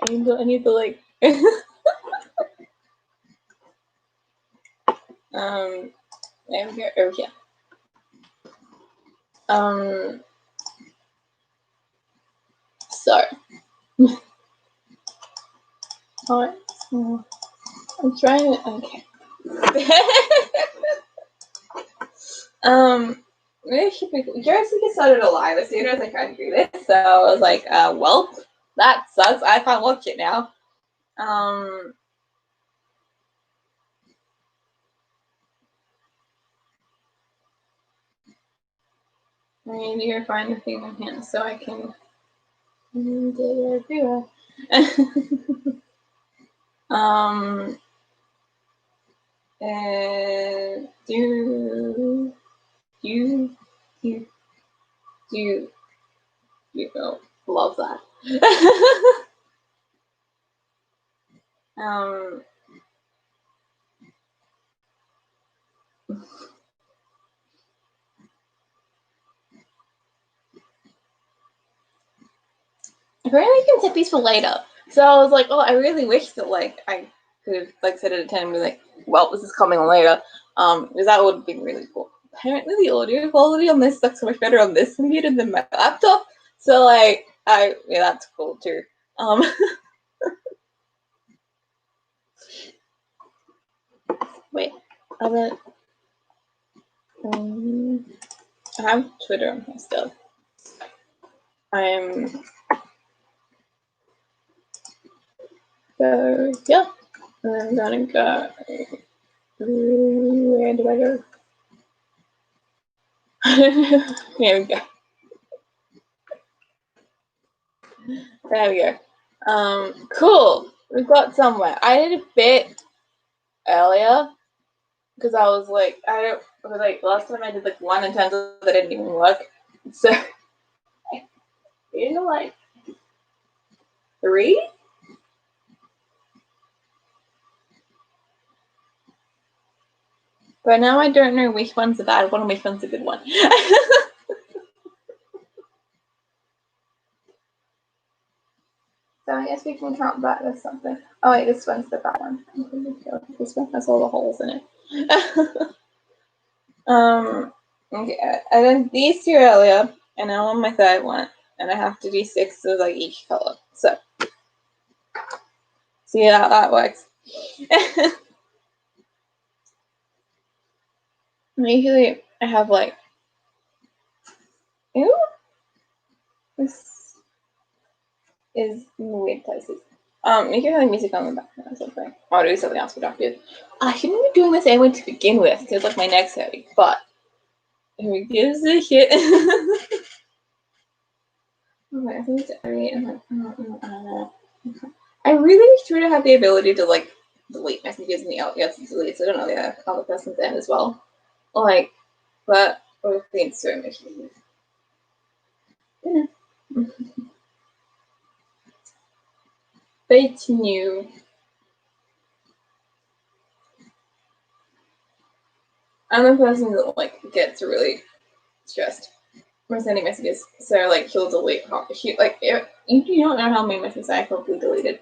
I need to like there we go. Oh yeah. So alright, so I'm trying to okay. Maybe I should be yours get started a lie as soon as I tried to do this. So I was like, well, that sucks. I can't watch it now. I need to find the thing in my hand so I can get it everywhere. You love that. Apparently I can set these for later. So I was like, oh, I really wish that like I could have like set it at 10 and be like, well, this is coming later. Because that would have been really cool. Apparently the audio quality on this looks so much better on this computer than my laptop. So like yeah, that's cool too. Wait, I have Twitter on here still. I'm yeah. I'm gonna go. Where do I go? Here we go. There we go. Cool. We've got somewhere. I did a bit earlier because I was like, last time I did like 1 and 10 that didn't even work. So I did like 3. But now I don't know which one's a bad one and which one's a good one. So I guess we can count that as something. Oh wait, this one's the bad one. This one has all the holes in it. Okay, I did these 2 earlier, and now I'm on my 3rd one, and I have to do 6 of like each color. So see how that works. Usually I have like, ew, this is weird places. You can have music on the background or something. I'll do something else productive. I shouldn't be doing this anyway to begin with, because like my neck's heavy, but who gives a shit? Okay, I think it's I really try to have the ability to like delete messages in the outgoing delete, so I don't know the other person's end as well. Like, but I think so much. It's new. I'm the person that like gets really stressed when sending messages, so like he'll delete. Like you don't know how many messages I probably deleted.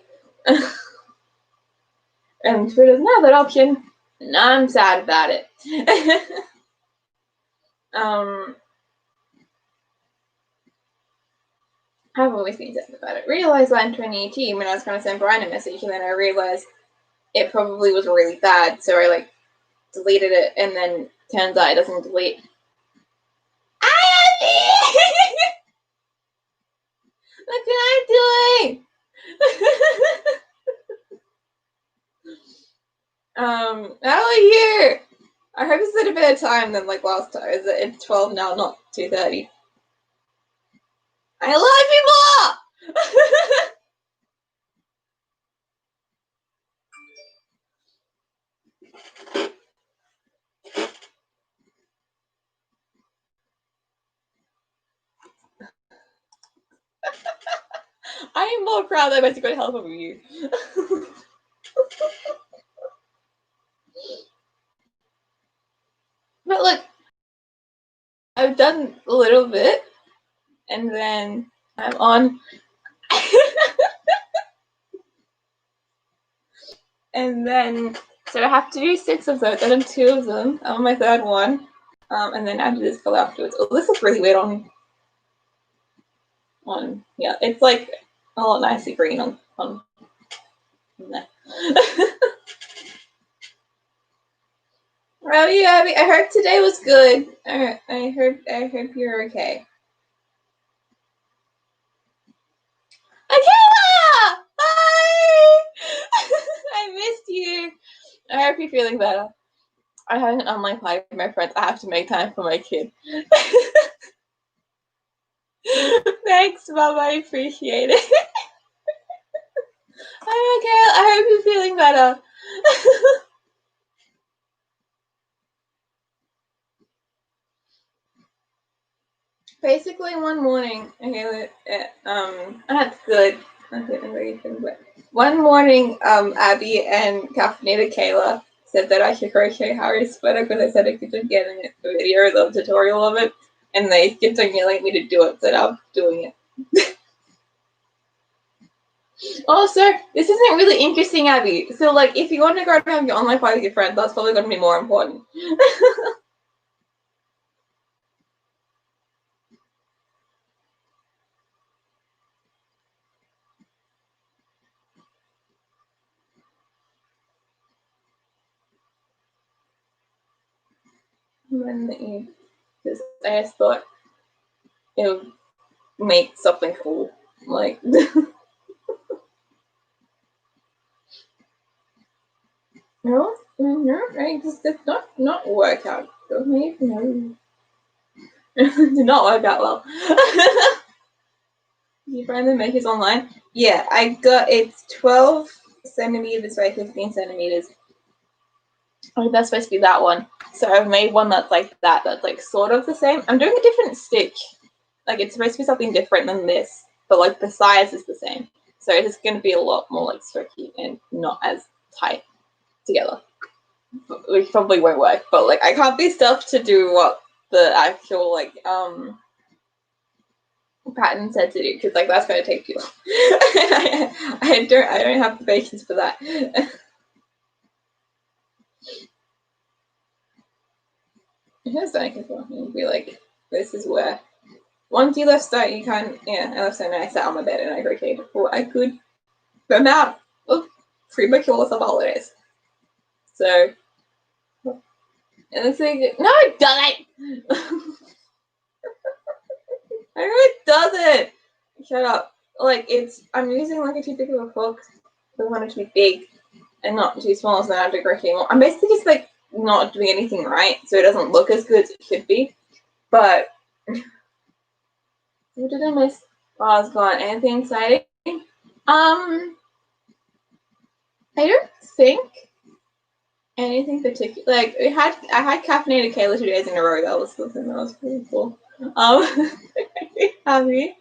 And Twitter doesn't have that option, and I'm sad about it. I've always been sad about it. Realized that in 2018 when I was trying to send Brian a message, and then I realized it probably was really bad, so I like deleted it, and then turns out it doesn't delete. What can I doing? How are you? I hope it's at a better time than like last time. Is it? It's 12 now, not 2:30. I love you more. I am more proud that I went to go help over you. But look, I've done a little bit, and then I'm on. And then, so I have to do 6 of those. I did 2 of them. I'm on my 3rd one. And then I do this color afterwards. Oh, this looks really weird on yeah, it's like a lot nicely green on there. Oh yeah, I heard today was good. I heard you're okay. Akela! Hi! I missed you. I hope you're feeling better. I had an online party with my friends. I have to make time for my kid. Thanks, Mom. I appreciate it. Hi, Akela. I hope you're feeling better. Basically, one morning, that's good. One morning, Abby and caffeinated Kayla said that I should crochet Harry's sweater because I said I could just get a video, the tutorial of it, and they kept on yelling at me to do it, so I'm doing it. Also, this isn't really interesting, Abby. So, like, if you want to go and have your online party with your friends, that's probably going to be more important. Because I just thought it would make something cool. Like, no, right? Just not work out. No. Did not work out well. You find the makers online? Yeah, I got it's 12 centimeters by 15 centimeters. Oh, that's supposed to be that one. So I've made one that's like that. That's like sort of the same. I'm doing a different stitch. Like it's supposed to be something different than this, but like the size is the same. So it's going to be a lot more like stretchy and not as tight together. Which probably won't work, but like I can't be stuffed to do what the actual like pattern said to do because like that's going to take too long. I don't have the patience for that. Here's the microphone and be like, this is where once you left start you can't I left start and I sat on my bed and I crocheted for a good amount of premature summer holidays. So and it's like, no it doesn't. I know it doesn't. Shut up. Like I'm using like a too big of a hook. I want it to be big and not too small, so I have to crochet more. I'm basically just like not doing anything right, so it doesn't look as good as it should be. But what did I miss? Oh, I was gone. Anything exciting? I don't think anything particular. Like I had caffeinated Kayla 2 days in a row. That was something that was pretty cool. Happy.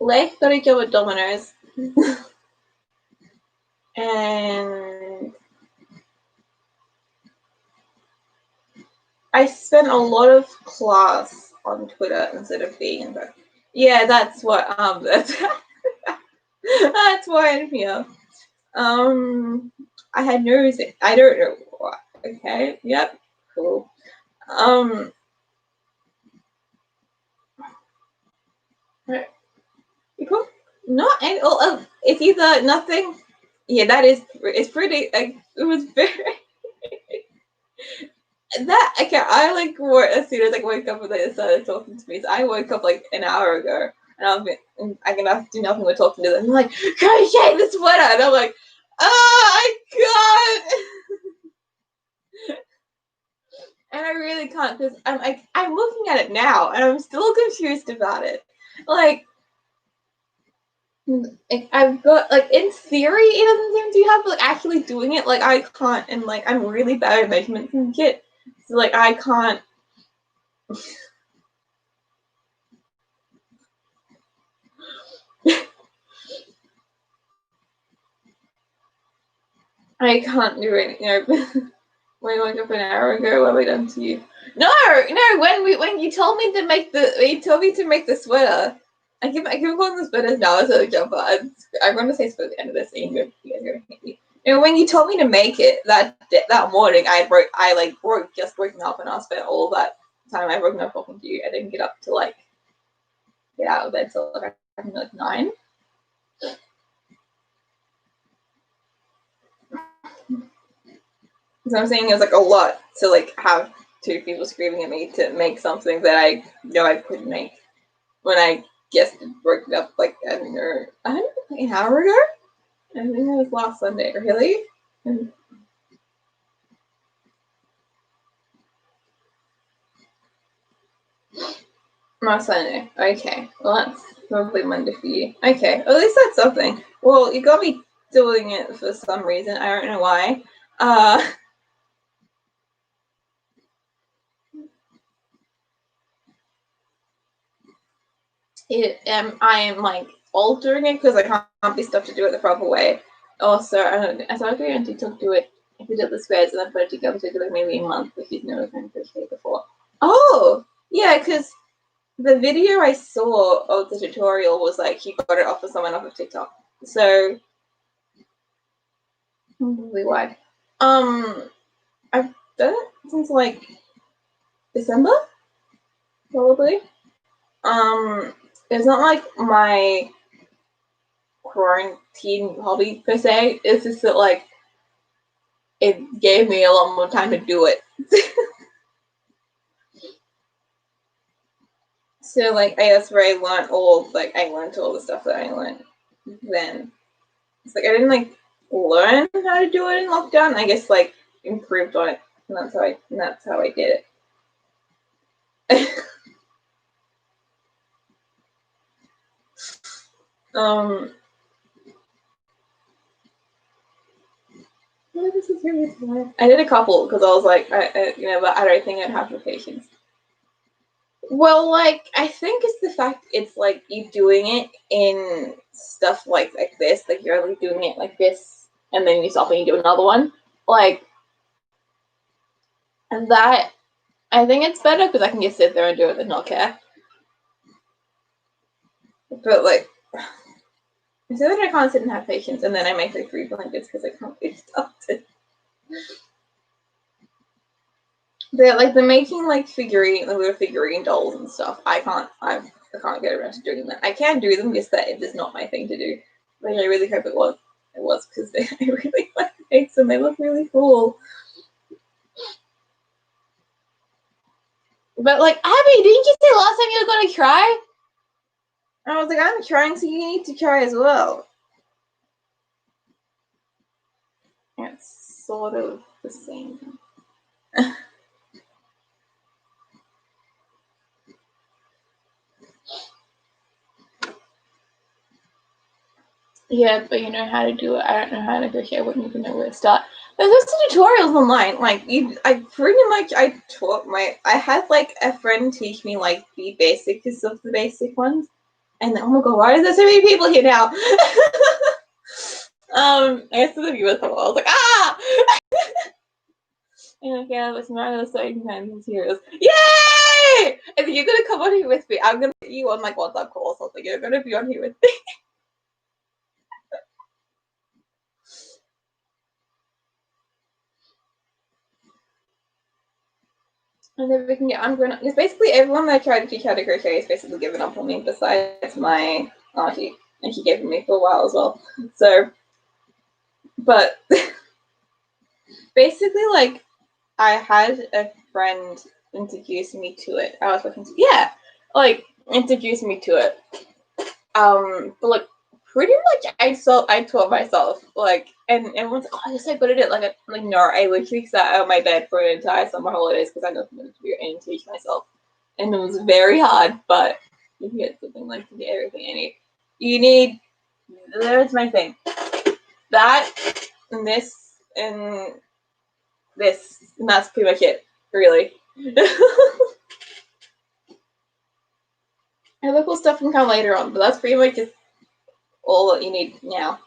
Leif got a job at Domino's. And I spent a lot of class on Twitter instead of being in bed. Yeah, that's what that's why I'm here. I had no reason. I don't know what. Okay. Yep. Cool. Cool. Not any. It's either nothing. Yeah, that is. It's pretty. Like, it was very. That okay. I like as soon as I woke up and they started talking to me. So I woke up like an hour ago, and I can do nothing but talking to them. I'm like, crochet the sweater, and I'm like, oh, I can't. And I really can't because I'm looking at it now and I'm still confused about it. Like I've got like in theory it doesn't seem to have like actually doing it. Like I can't, and like I'm really bad at measurements and shit. So like I can't. I can't do it. When I woke up an hour ago, what have I done to you? No. When you told me to make the sweater, keep calling this splitters now instead of jumper. I'm going to say split at the end of this, and you guys are going to hate me. You know, when you told me to make it that morning, I broke up, and I spent all that time I broke up talking to you. I didn't get up to like get out of bed till like, I think like 9. So I'm saying it was like a lot to like have 2 people screaming at me to make something that I know I couldn't make when I guessed broke up like I don't know an hour ago. I think it was last Sunday. Really? Last Sunday. Okay. Well, that's probably Monday for you. Okay. At least that's something. Well, you got me doing it for some reason. I don't know why. I am like altering it because I can't be stuck to do it the proper way. Also, I saw a video on TikTok do it. If you did the squares and then put it together, to like maybe a month if you've never done crochet before. Oh, yeah, because the video I saw of the tutorial was like he got it off of someone off of TikTok. So probably why. I've done it since like December, probably. It's not like my quarantine hobby per se. It's just that like it gave me a lot more time to do it. So like that's where I learned all the stuff that I learned then. It's like I didn't like learn how to do it in lockdown. I guess like improved on it, and that's how I did it. This is really fun. I did a couple because I was like, but I don't think I'd have the patience. Well, like I think it's the fact it's like you doing it in stuff like this, like you're like doing it like this, and then you stop and you do another one, like, and that I think it's better because I can just sit there and do it and not care. But like, I feel like I can't sit and have patience, and then I make like 3 blankets because I can't be started. They're like they're making like little figurine dolls and stuff. I can't get around to doing that. I can do them, just that it is not my thing to do. Like I really hope it was. It was because I really like make them. They look really cool. But like Abby, didn't you say last time you were gonna try? I was like, I'm trying, so you need to try as well. It's sort of the same. Yeah, but you know how to do it. I don't know how to crochet. I wouldn't even know where to start. There's lots of tutorials online. Like I had like a friend teach me like the basics of the basic ones, and oh my god, why is there so many people here now? I guess the viewers thought I was like and like yeah, but tomorrow so you can heroes. Yay! If you're gonna come on here with me, I'm gonna put you on like WhatsApp call or something. You're gonna be on here with me. And then we can get because basically everyone that I tried to teach how to crochet is basically given up on me besides my auntie, and she gave me for a while as well. So, but basically, like I had a friend introduce me to it. I was looking to introduce me to it. But like pretty much I taught myself, like, and everyone's like, oh, you're so good at it. Like, I'm like, no, I literally sat on my bed for an entire summer holidays because I nothing to do and teach myself. And it was very hard, but you can get something like to get everything I need. You need, there's my thing. That, and this, and this, and that's pretty much it, really. Other cool stuff can come later on, but that's pretty much just all that you need now.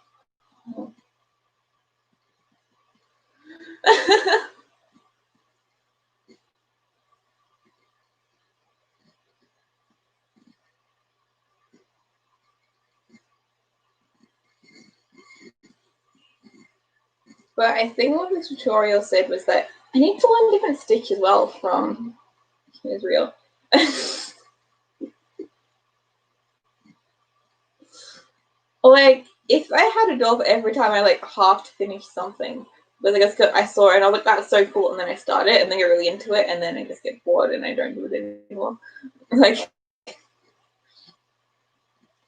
But I think what the tutorial said was that I need to learn different stitch as well from Israel. Like, if I had a doll for every time I like half finished something, but like I saw it and I was like, that's so cool, and then I start it and then get really into it, and then I just get bored and I don't do it anymore. Like,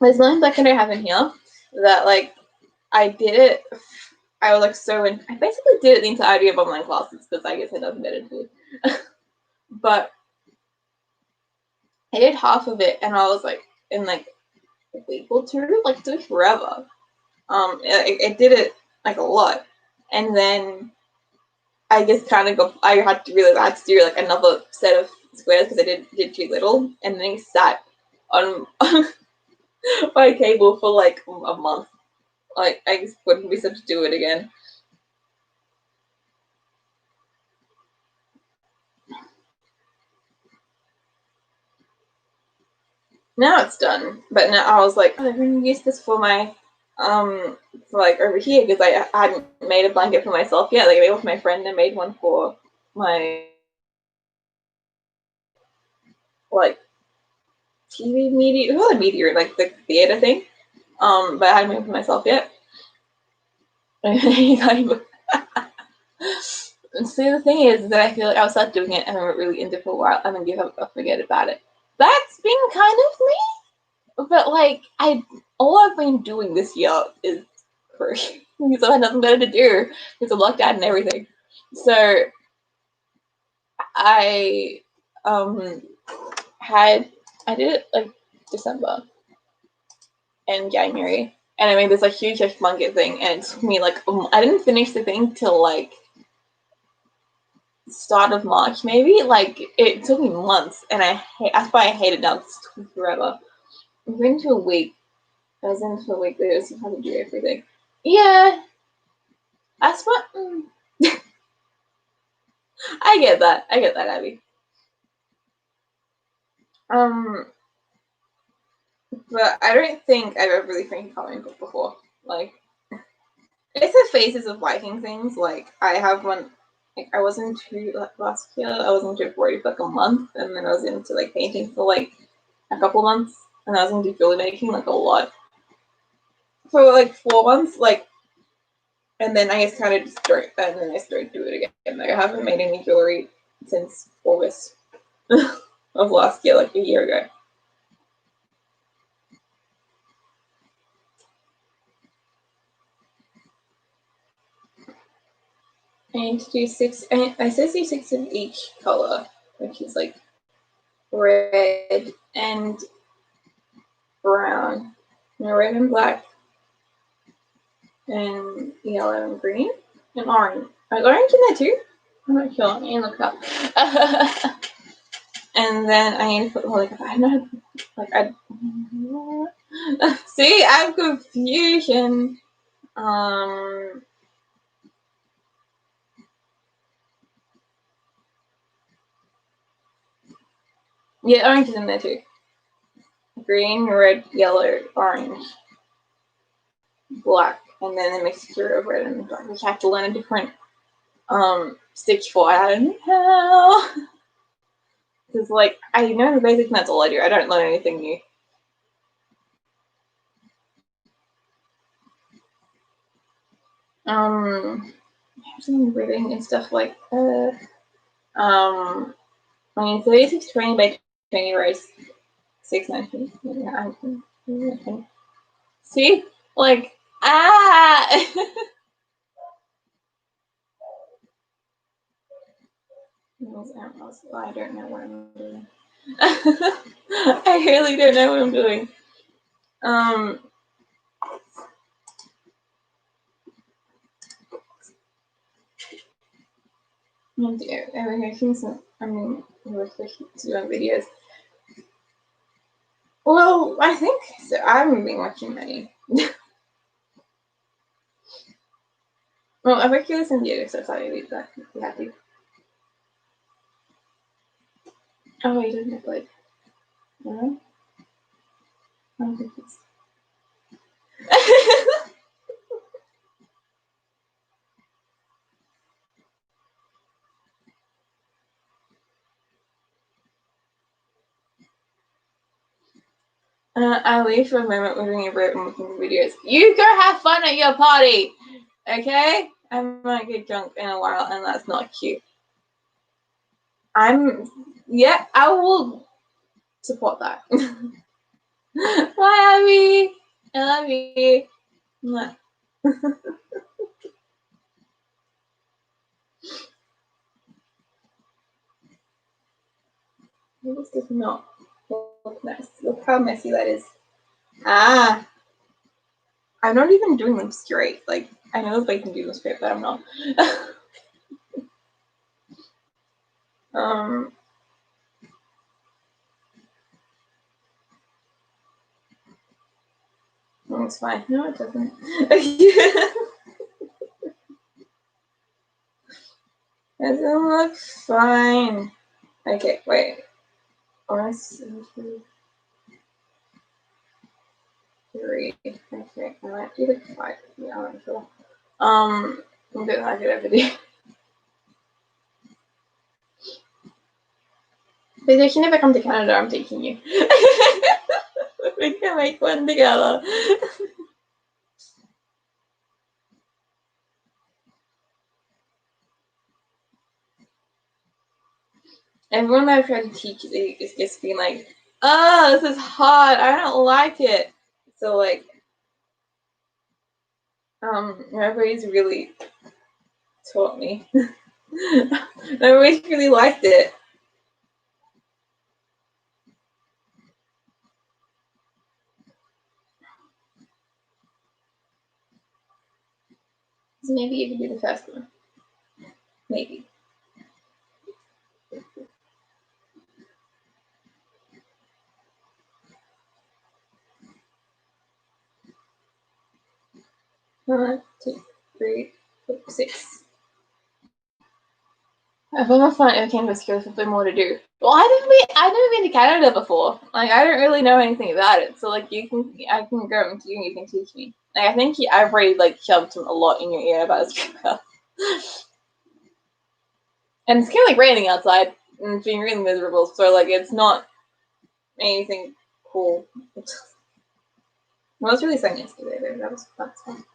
there's something that can happen here that like I did it. I was like I basically did it the entirety of online classes because I guess I had nothing better to do. But I did half of it and I was like in like a week or two, like took forever. I did it like a lot, and then I just kind of I had to realize I had to do like another set of squares because I did too little, and then he sat on my cable for like a month. Like I just wouldn't be able to do it again. Now it's done, but now I was like, oh, I'm gonna use this for my for like over here because I hadn't made a blanket for myself yet. Like I made one for my friend and made one for my like TV media, not a meteor, like the theater thing. But I hadn't made it for myself yet. And see, the thing is that I feel like I'll start doing it and I'm really into it for a while and then give up and forget about it. That's been kind of me, but like all I've been doing this year is crochet because I had nothing better to do because of lockdown and everything. So I I did it like December and January, and I made this like huge blanket thing, and it took me like I didn't finish the thing till like start of March maybe. Like it took me months, and that's why I hate it now. It's took forever. I've been to a week. I was in for a week. There was how to do everything. Yeah, that's what. I get that. I get that, Abby. But I don't think I've ever really finished a coloring book before. Like, it's the phases of liking things. Like, I have one. Like, I was into like, last year. I was into embroidery for like a month, and then I was into like painting for like a couple months, and I was into jewelry making like a lot for like 4 months. Like, and then I just kind of just started, and then I started doing it again. Like, I haven't made any jewelry since August of last year, like a year ago. I need to do 6. I said do 6 of each color, which is like red and brown, no, red and black, and yellow and green, and orange. Is orange in there too? I'm not sure. I need to look up. And then I need to put like I know like I see I have confusion. Yeah, orange is in there too. Green, red, yellow, orange, black, and then a mixture of red and black. We have to learn a different stitch for. I don't know. Because like I know the basics, and that's all I do. I don't learn anything new. Some reading and stuff like I mean 36 20 by 20 rows 619. Yeah, see? Like I don't know what I'm doing. I really don't know what I'm doing. I'm making some. We're doing videos. Well, I think so. I haven't been watching many. Well, I work with some videos, so sorry, leave that. Be happy. Oh, he doesn't have like. No? I'm confused. I'll leave for a moment moving a rope and looking for videos. You go have fun at your party, okay? I might get drunk in a while, and that's not cute. Yeah, I will support that. Bye, Abby. I love you. Mwah. This does not look nice. Look how messy that is. Ah, I'm not even doing them straight. Like, I know that I can do them straight, but I'm not. It's fine. No, it doesn't. It doesn't look fine. Okay, wait. 1, 2, 3. Okay, I might do like 5. Yeah, I'm not sure. I'm doing like it every day. Vacation, if I come to Canada, I'm taking you. We can make one together. Everyone I've tried to teach is just being like, oh, this is hard. I don't like it. So like, everybody's really taught me. Everybody's really liked it. So maybe you can do the first one. Maybe. One, 2, 3, 4, 6. If I'm a fun in Canvas, there's a bit more to do. Well, I've never been to Canada before. Like, I don't really know anything about it. So like, I can go and you can teach me. Like, I think I've already like shoved a lot in your ear about Australia. And it's kind of like raining outside and it's being really miserable. So like, it's not anything cool. Well, it was really sunny yesterday. That's fun.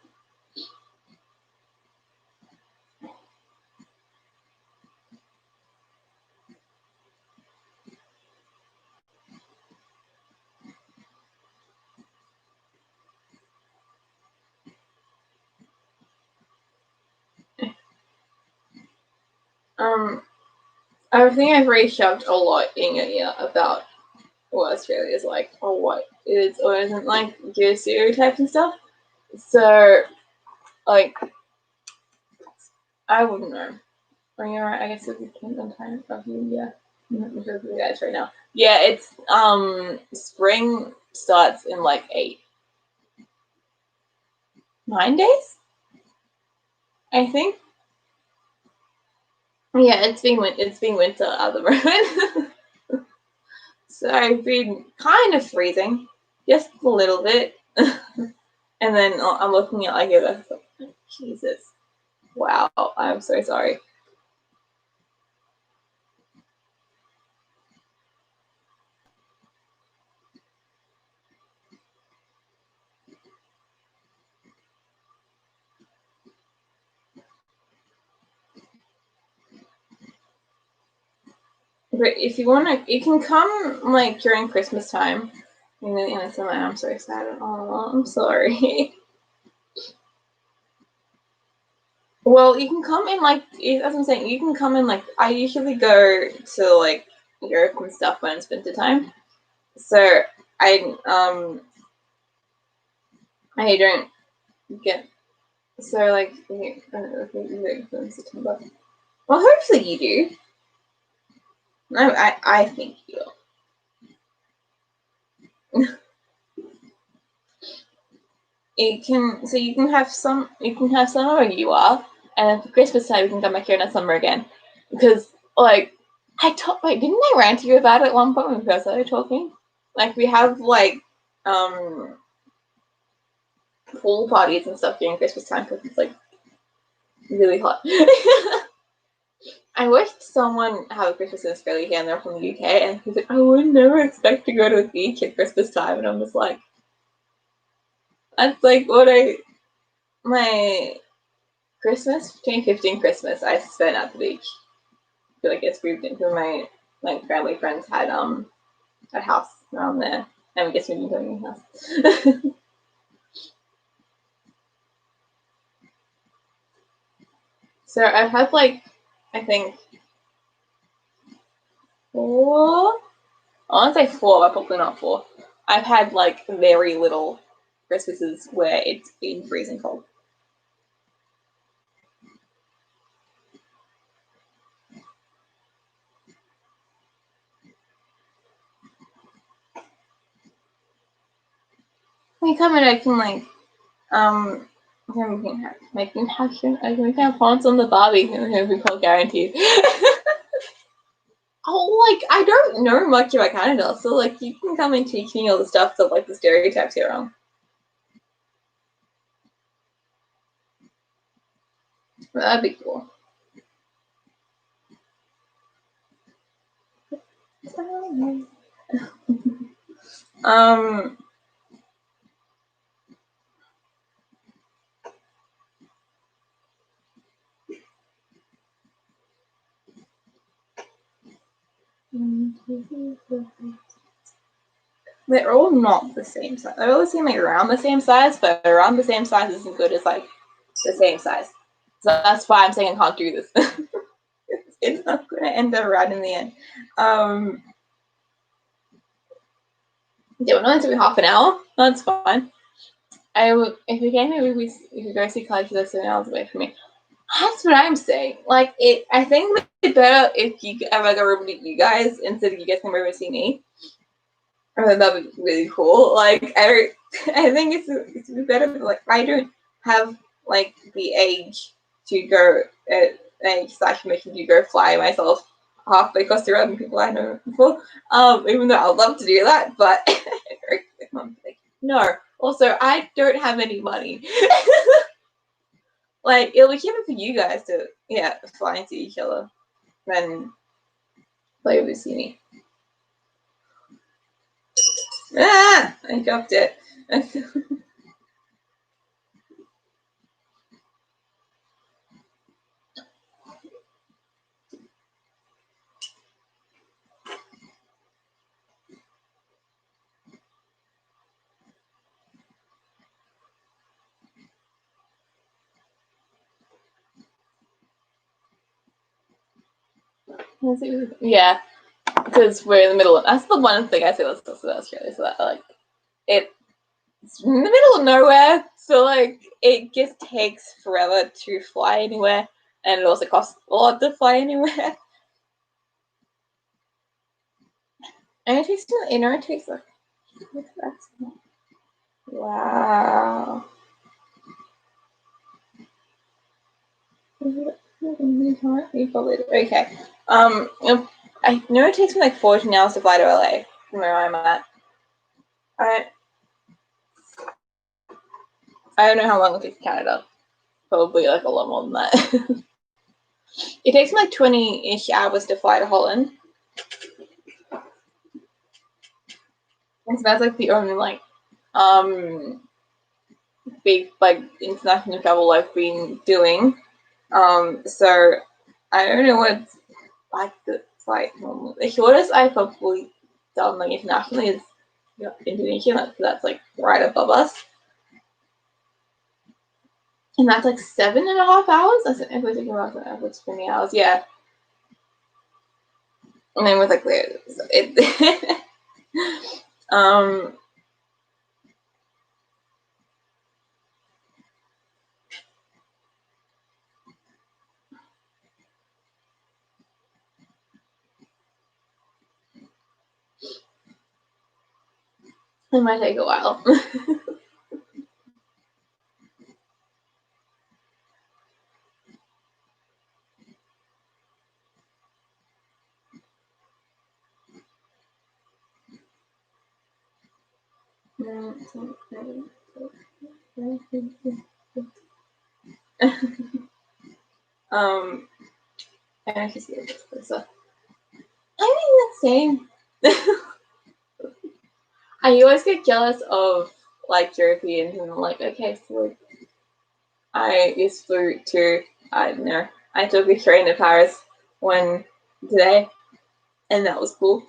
I think I've already shoved a lot in your ear about what Australia is like, or what is or isn't like, your stereotypes and stuff. So, like, I wouldn't know. Or you're right, I guess it depends on time of you, yeah. I'm not sure for you guys right now. Yeah, it's spring starts in like 9 days? I think. Yeah, it's being winter at the moment. So I've been kind of freezing, just a little bit. And then I'm looking at like it, I was like, Jesus. Wow, I'm so sorry. But if you want to, you can come like during Christmas time. In the summer, I'm so sad. Oh, I'm sorry. Well, you can come in like, as I'm saying, you can come in like, I usually go to like Europe and stuff when it's winter time. So I don't get, so like, I don't know if you go in September. Well, hopefully you do. No, I think you will. You can have summer where you are, and then for Christmas time you can come back here in the summer again. Because like didn't I rant to you about it at one point when we first started talking? Like we have like pool parties and stuff during Christmas time because it's like really hot. I watched someone have a Christmas in Australia here, and they're from the UK, and he's like, I would never expect to go to a beach at Christmas time, and I'm just like, that's like what my Christmas, 2015 Christmas, I spent at the beach. I guess moved into my family friends had a house around there, and we just moved into a new house. So I've had like, I think four. I want to say four, but probably not four. I've had like very little Christmases where it's been freezing cold. We come and I can like making passion. I can have fonts on the Barbie and it'll be called guaranteed. Oh, like I don't know much about Canada, so like you can come and teach me all the stuff that like the stereotypes here on. That'd be cool. um they're all not the same size. They're all seem like around the same size, but around the same size isn't good as like the same size. So that's why I'm saying I can't do this. It's not gonna end up right in the end. Yeah, we're not to be half an hour. That's fine. If you came here, we could go see colleges that's 7 hours away from me. That's what I'm saying. Like it, I think it's better if you ever go over to you guys instead of you guys come over to see me. I think that would be really cool. Like I think it's better. Like I don't have like the age to go /mission to go fly myself halfway across the road and people I know before. Even though I'd love to do that, but Mom's like, no. Also, I don't have any money. Like it'll be cheaper for you guys to fly into each other than play over see me. Ah, I dropped it. Yeah, because we're in the middle of. That's the one thing I say let's talk about Australia. So that like it's in the middle of nowhere, so like it just takes forever to fly anywhere, and it also costs a lot to fly anywhere. And it takes it takes like wow. Okay. I know it takes me like 14 hours to fly to LA from where I'm at. I don't know how long it takes Canada. Probably like a lot more than that. It takes me like 20-ish hours to fly to Holland. And so that's like the only like big like international travel I've been doing. So I don't know what it's like the flight normally. The shortest I've probably done like internationally is Indonesia. That's like right above us. And that's like 7.5 hours. That's if we're thinking about that, it's 20 hours. Yeah. And then with like it it might take a while. um And she's good. So I mean, that's same. I always get jealous of like Europeans and I'm like, okay, so like, I used to I don't know. I took a train to Paris one today, and that was cool.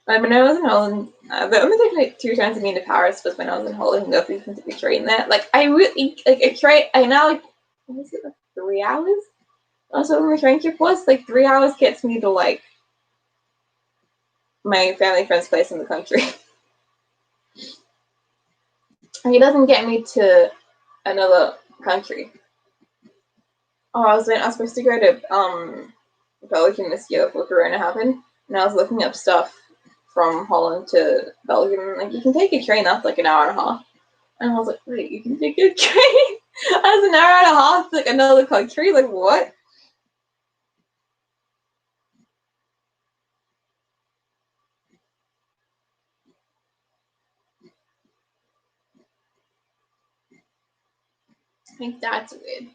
When I was in Holland, the only time like 2 times I've been to Paris was when I was in Holland and got to the train there. Like I really like a train. I now like what was it like 3 hours? Also, my train trip was like 3 hours gets me to like my family friend's place in the country. And it doesn't get me to another country. Oh, I was supposed to go to Belgium this year before Corona happened, and I was looking up stuff from Holland to Belgium. Like you can take a train that's like an hour and a half, and I was like, wait, you can take a train that's an hour and a half to like another country? Like what? I think that's weird.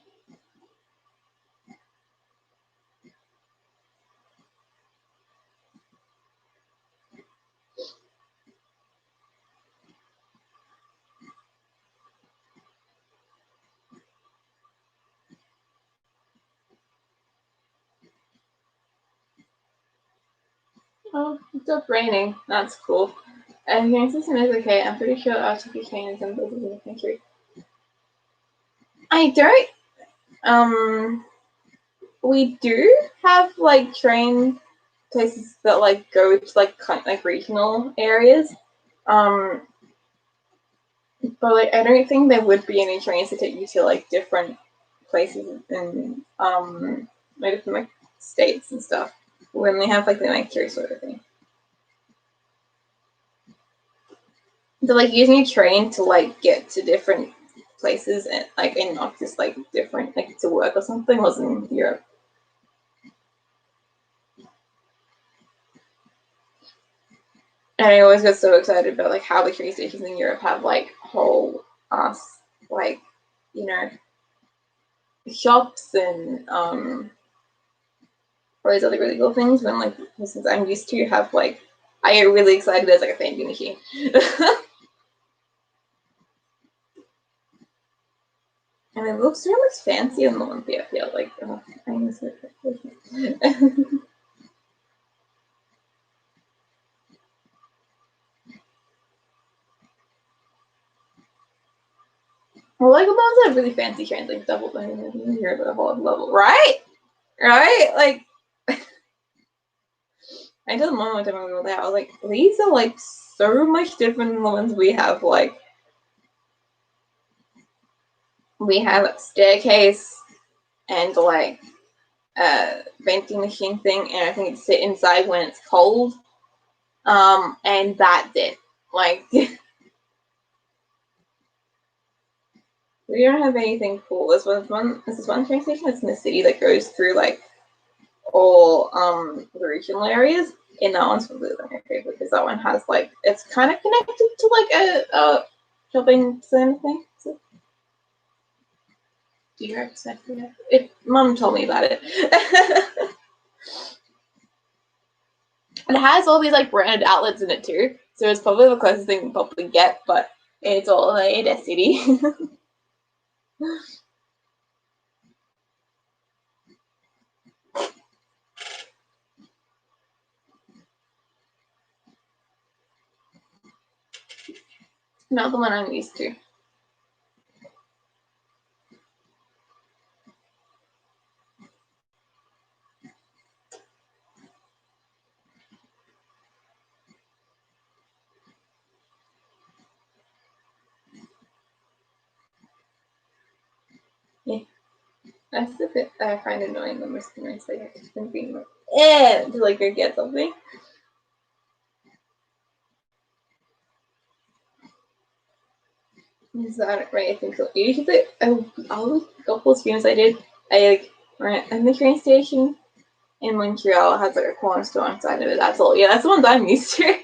Oh, it's up raining. That's cool. And hearing system is okay. I'm pretty sure our TP train is in places in the country. I don't. We do have like train places that like go to like kind of, like regional areas. Um, but like I don't think there would be any trains to take you to like different places in like different like states and stuff. We only have like the Mercury sort of thing. So like using a train to like get to different places and like and not just like different like to work or something was in Europe. And I always get so excited about like how the train stations in Europe have like whole ass like, you know, shops and all these other really cool things when like since I'm used to have like I get really excited as like a vending machine. And it looks so much fancy on the Olympia field. Like, oh, I miss it. Well, like the ones that have really fancy trains, like double here the whole level, right? Right? Like, I told mom one time when we were there, I was like, these are like so much different than the ones we have. Like, we have a staircase and like a vending machine thing, and I think it's sit inside when it's cold. And that's it. Like, we don't have anything cool. This is one train station that's in the city that goes through like all the regional areas. And that one's probably my favorite because that one has like it's kind of connected to like a shopping center thing. So, do you have it? Mom told me about it. It has all these like branded outlets in it too, so it's probably the closest thing we probably get. But it's all in a city. Not the one I'm used to. Yeah. That's the bit that I find annoying the most nice. Like I just been being like, to like go get something. Is that right? I think so. Usually, all the couple streams I did, I like went in the train station in Montreal has like a corner store inside of it. That's all. Yeah, that's the ones I'm used to.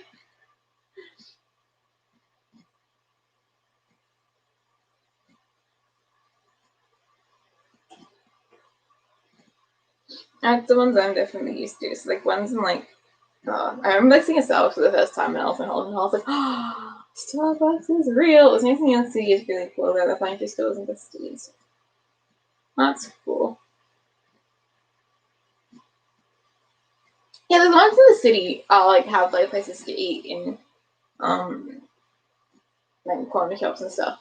That's the ones I'm definitely used to. So like ones in like, I remember like seeing a Starbucks for the first time when I was in Holland. I was like, oh, Starbucks is real. It was anything else to is really cool. They're the pantry stores and the cities. That's cool. Yeah, the ones in the city are like have like places to eat in like corner shops and stuff.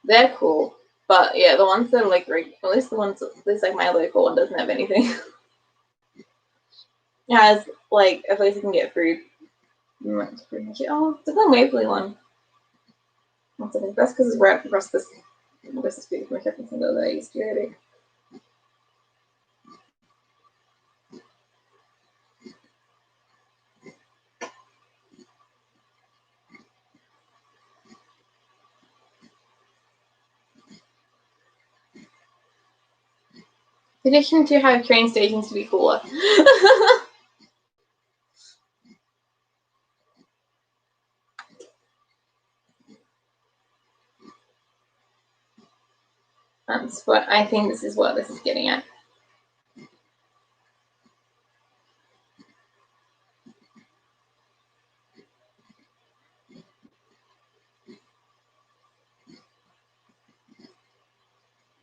They're cool. But yeah, the ones that are like at least the ones at least like my local one doesn't have anything. It has like a place you can get food. That's pretty much it. Oh, it's a fun Waverly one. That's because it's right across this street from a shopping center that I used to go to. Prediction to have train stations to be cooler. That's what I think this is what this is getting at.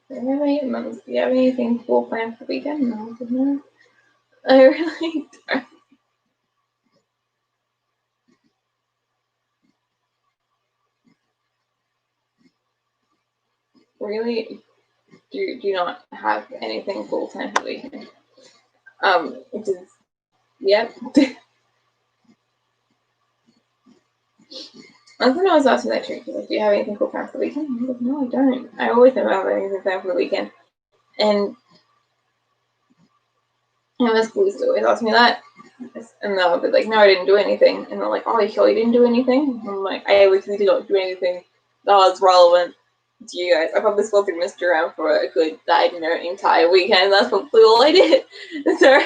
Do you have anything cool planned for the weekend? No. I really don't. Really do not have anything full time for the weekend. Which is yep. I was gonna always ask you that trick. Like, do you have anything cool planned for the weekend? I'm like, no, I don't. I always never have anything planned for the weekend. And my school used to always ask me that. And they'll be like, no, I didn't do anything. And they're like, oh, you sure you didn't do anything? And I'm like, I literally did not do anything that was relevant to you guys. I probably still messed around for a good, entire weekend. That's probably all I did. So,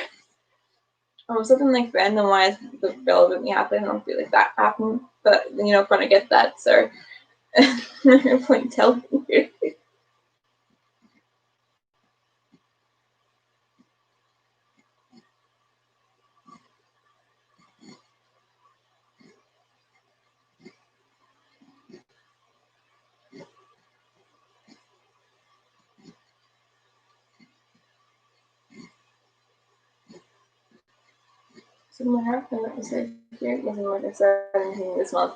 something like random wise could relevantly happen. I don't feel like that happened, but you're not gonna get that. So, no point telling you. So what happened? Let me say here wasn't like I said anything this month.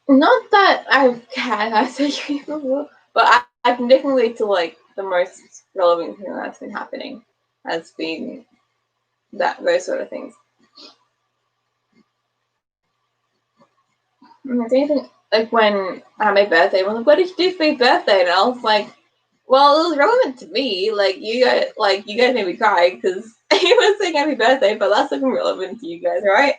Not that I've had surgery before, but I can definitely to like the most relevant thing that's been happening has been that those sort of things. And it's anything like when I had my birthday, everyone's like, "What did you do for your birthday?" And I was like, "Well, it was relevant to me. You guys made me cry because he was saying happy birthday, but that's looking relevant to you guys, right?"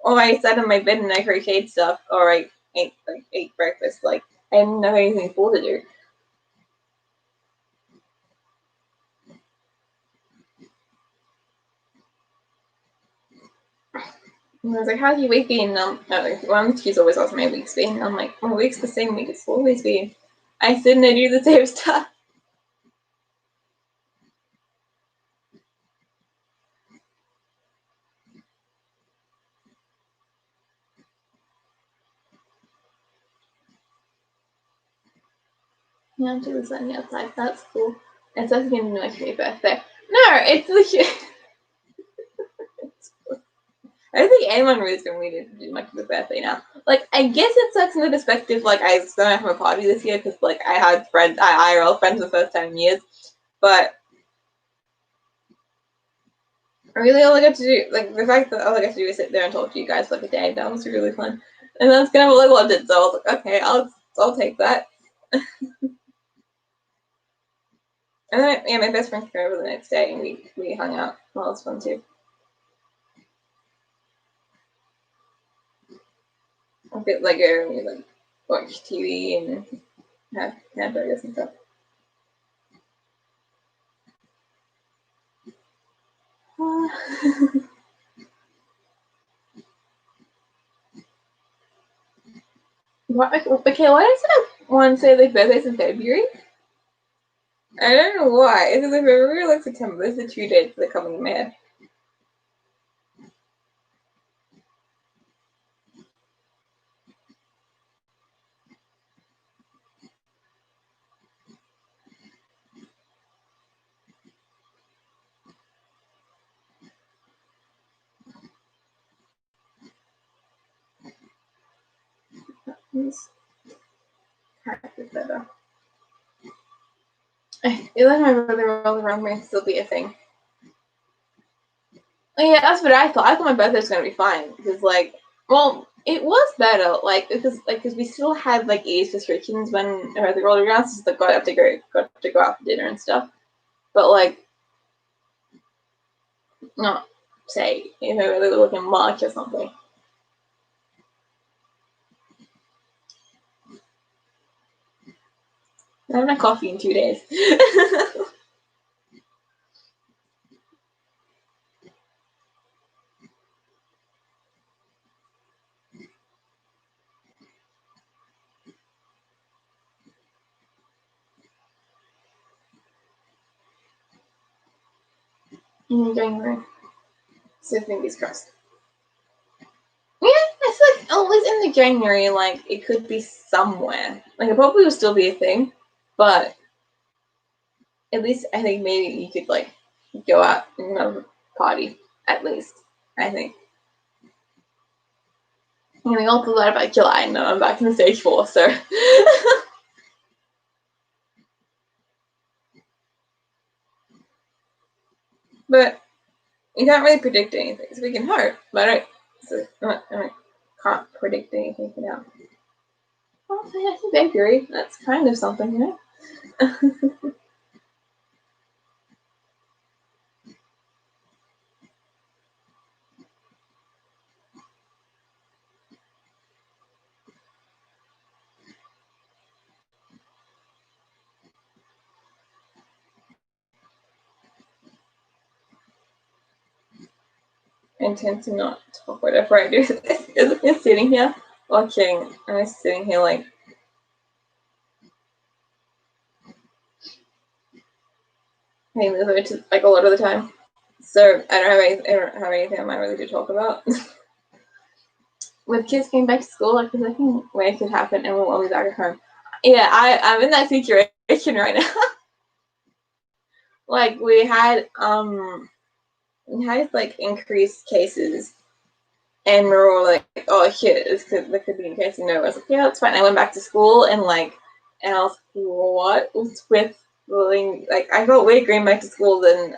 Or I sat in my bed and I crocheted stuff, or I ate breakfast. Like I didn't have anything cool to do. And I was like, how's your week been? She's always asking my week's been. I'm like, my week's the same week it's always been. I sit and I do the same stuff. Yeah, I'm doing something outside. That's cool. It's also going to be my birthday. No, it's legit. I don't think anyone really is going to need to do much of a birthday now. Like, I guess it sucks in the perspective, like, I was going to have a party this year because, like, I had friends, IRL friends for the first time in years. But really, all I got to do, like, the fact that all I got to do is sit there and talk to you guys for like a day, that was really fun. And that's kind of what I wanted, so I was like, okay, I'll take that. And then, yeah, my best friend came over the next day and we hung out. Well, it was fun too. A bit like we like watch TV and have hamburgers and stuff. What? Okay, why does it have one say like birthdays in February? I don't know why. It's like February like September. Those are the 2 dates that are coming in my head. This character's better. I feel like my brother rolls around may still be a thing. Oh, yeah, that's what I thought. I thought my birthday was gonna be fine because, like, well, it was better, like, because we still had like age restrictions when my birthday rolled around, so like got to go out for dinner and stuff. But like, not say if I really look in March or something. I haven't had coffee in 2 days. In January, so fingers crossed. Yeah, I feel like always in the January, like it could be somewhere. Like it probably will still be a thing, but at least I think maybe you could like go out and have a party. At least I think. And we all forgot about July, and now I'm back in stage 4. So, but you can't really predict anything, so we can hope. But I can't predict anything for now. Well, yeah, it's February. That's kind of something, you know. I tend to not talk whatever I do. It's sitting here watching, and I'm sitting here like paying this to like a lot of the time. So I don't have anything I might really to talk about. With kids going back to school, like there's nothing way could happen, and we'll all be back at home. Yeah, I'm in that situation right now. Like we had like increased cases, and we were all like, oh shit, there could be increasing. No, I was like, yeah, that's fine. I went back to school and I was like, what was with bullying? Like I felt way going back to school than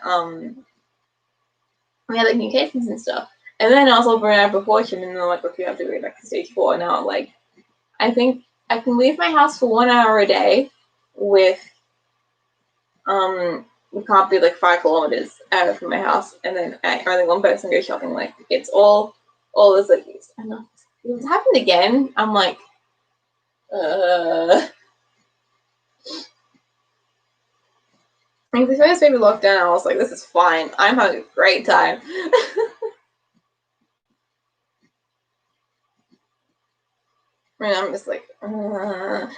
we had like new cases and stuff. And then I was over in proportion, and then I'm like, okay, I have to go back to stage 4 now. Like I think I can leave my house for 1 hour a day with we can't be like 5 kilometers out from my house, and then only one person goes shopping. Like it's all this like I know if it's happened again. I'm like, like the first baby lockdown, I was like, this is fine. I'm having a great time. And I'm just like, Kayla!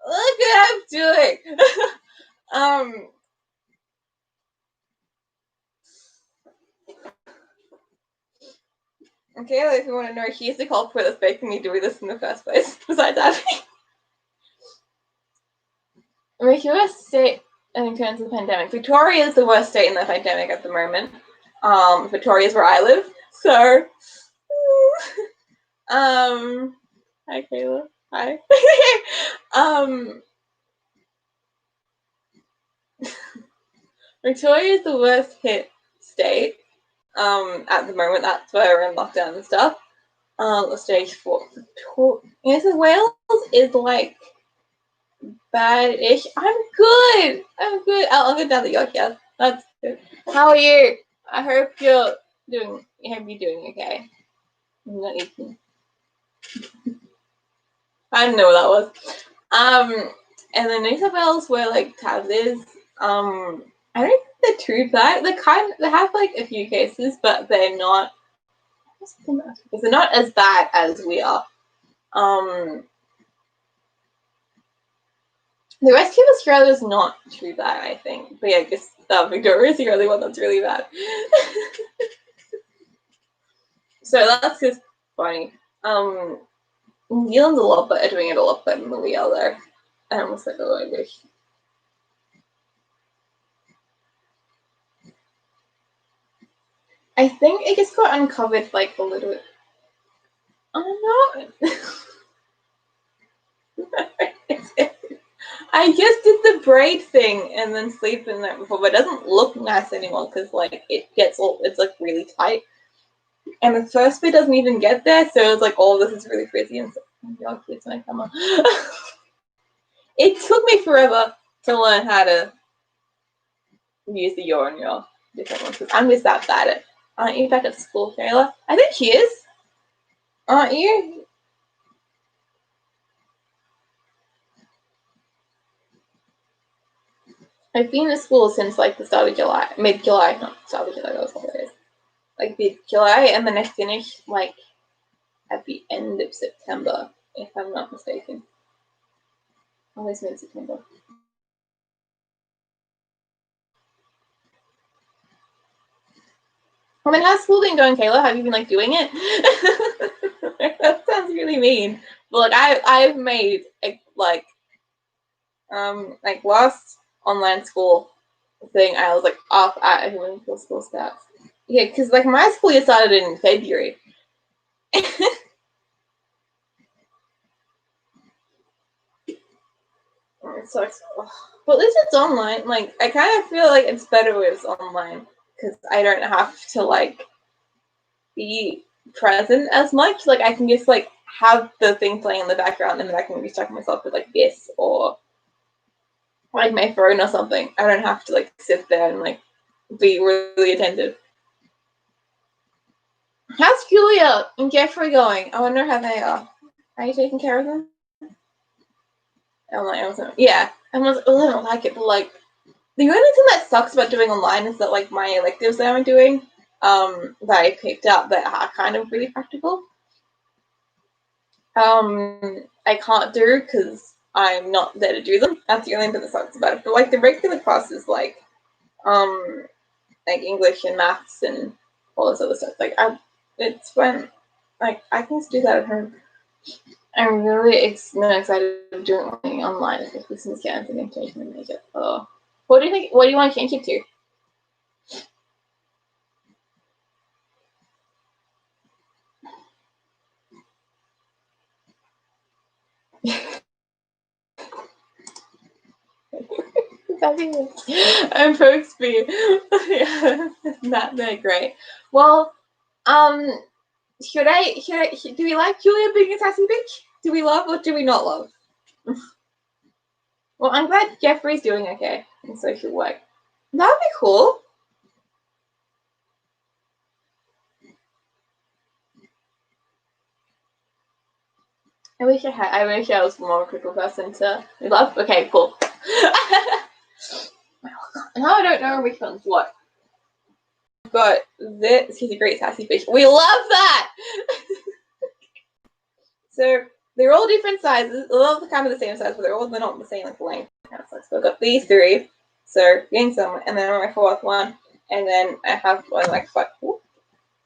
Look what I'm doing. Kayla, if you want to know, she's the culprit that's making me do this in the first place. Besides Abby. I mean, worst state in terms of the pandemic. Victoria is the worst state in the pandemic at the moment. Victoria is where I live. So, hi Kayla. Hi. Victoria is the worst hit state. At the moment, that's why we're in lockdown and stuff. Stage 4. New South Wales is like bad-ish. I'm good. I'll go down the York. Yeah, that's good. How are you? I hope you're doing. I hope you're doing okay. I didn't know what that was. And then New South Wales, where like Tabs is, I don't think they're too bad. They have like a few cases, but they're not as bad as we are. The rest of Australia is not too bad, I think. But yeah, I guess Victoria's the only one that's really bad. So that's just funny. New Zealand's a lot better, doing it a lot better than we are there. I almost like, oh, I wish. I think it just got uncovered like a little bit. Oh no. I just did the braid thing and then sleep in there before, but it doesn't look nice anymore because like it's like really tight. And the first bit doesn't even get there, so it's like all this is really frizzy and so it's my camera. It took me forever to learn how to use the yaw and yaw different ones because I'm just that bad at it. Aren't you back at school, Kayla? I think she is. Aren't you? I've been at school since like the start of July, mid-July, not start of July, that was holidays. Like mid-July, and then I finished like at the end of September, if I'm not mistaken. Always mid-September. I mean, how's school been going, Kayla? Have you been like doing it? That sounds really mean. But like I've made like last online school thing, I was like off at when school starts. Yeah, because like my school year started in February. So but at least it's online. Like I kind of feel like it's better when it's online because I don't have to like be present as much. Like I can just like have the thing playing in the background and then I can distract myself with like this or like my phone or something. I don't have to like sit there and like be really attentive. How's Julia and Jeffrey going? I wonder how they are. Are you taking care of them? I'm like, yeah. I don't like it, but like the only thing that sucks about doing online is that like my electives that I'm doing, that I picked up that are kind of really practical, I can't do because I'm not there to do them. That's the only thing that sucks about it. But like the regular classes, like English and maths and all this other stuff, it's fun. Like I can just do that at home. I'm really excited to do it online, especially since yeah, I'm thinking change my makeup. Oh, what do you think? What do you want to change it to? I'm supposed to be. Yeah, not that great. Well, should do we like Julia being a sassy bitch? Do we love or do we not love? Well, I'm glad Jeffrey's doing okay in social work. That would be cool. I wish I was more of a critical person to love. Okay, cool. Now I don't know which one's what. But this, he's a great sassy fish. We love that! So they're all different sizes. They're all kind of the same size, but they're not the same like length. So I've got these three. So getting some, and then my fourth one, and then I have one like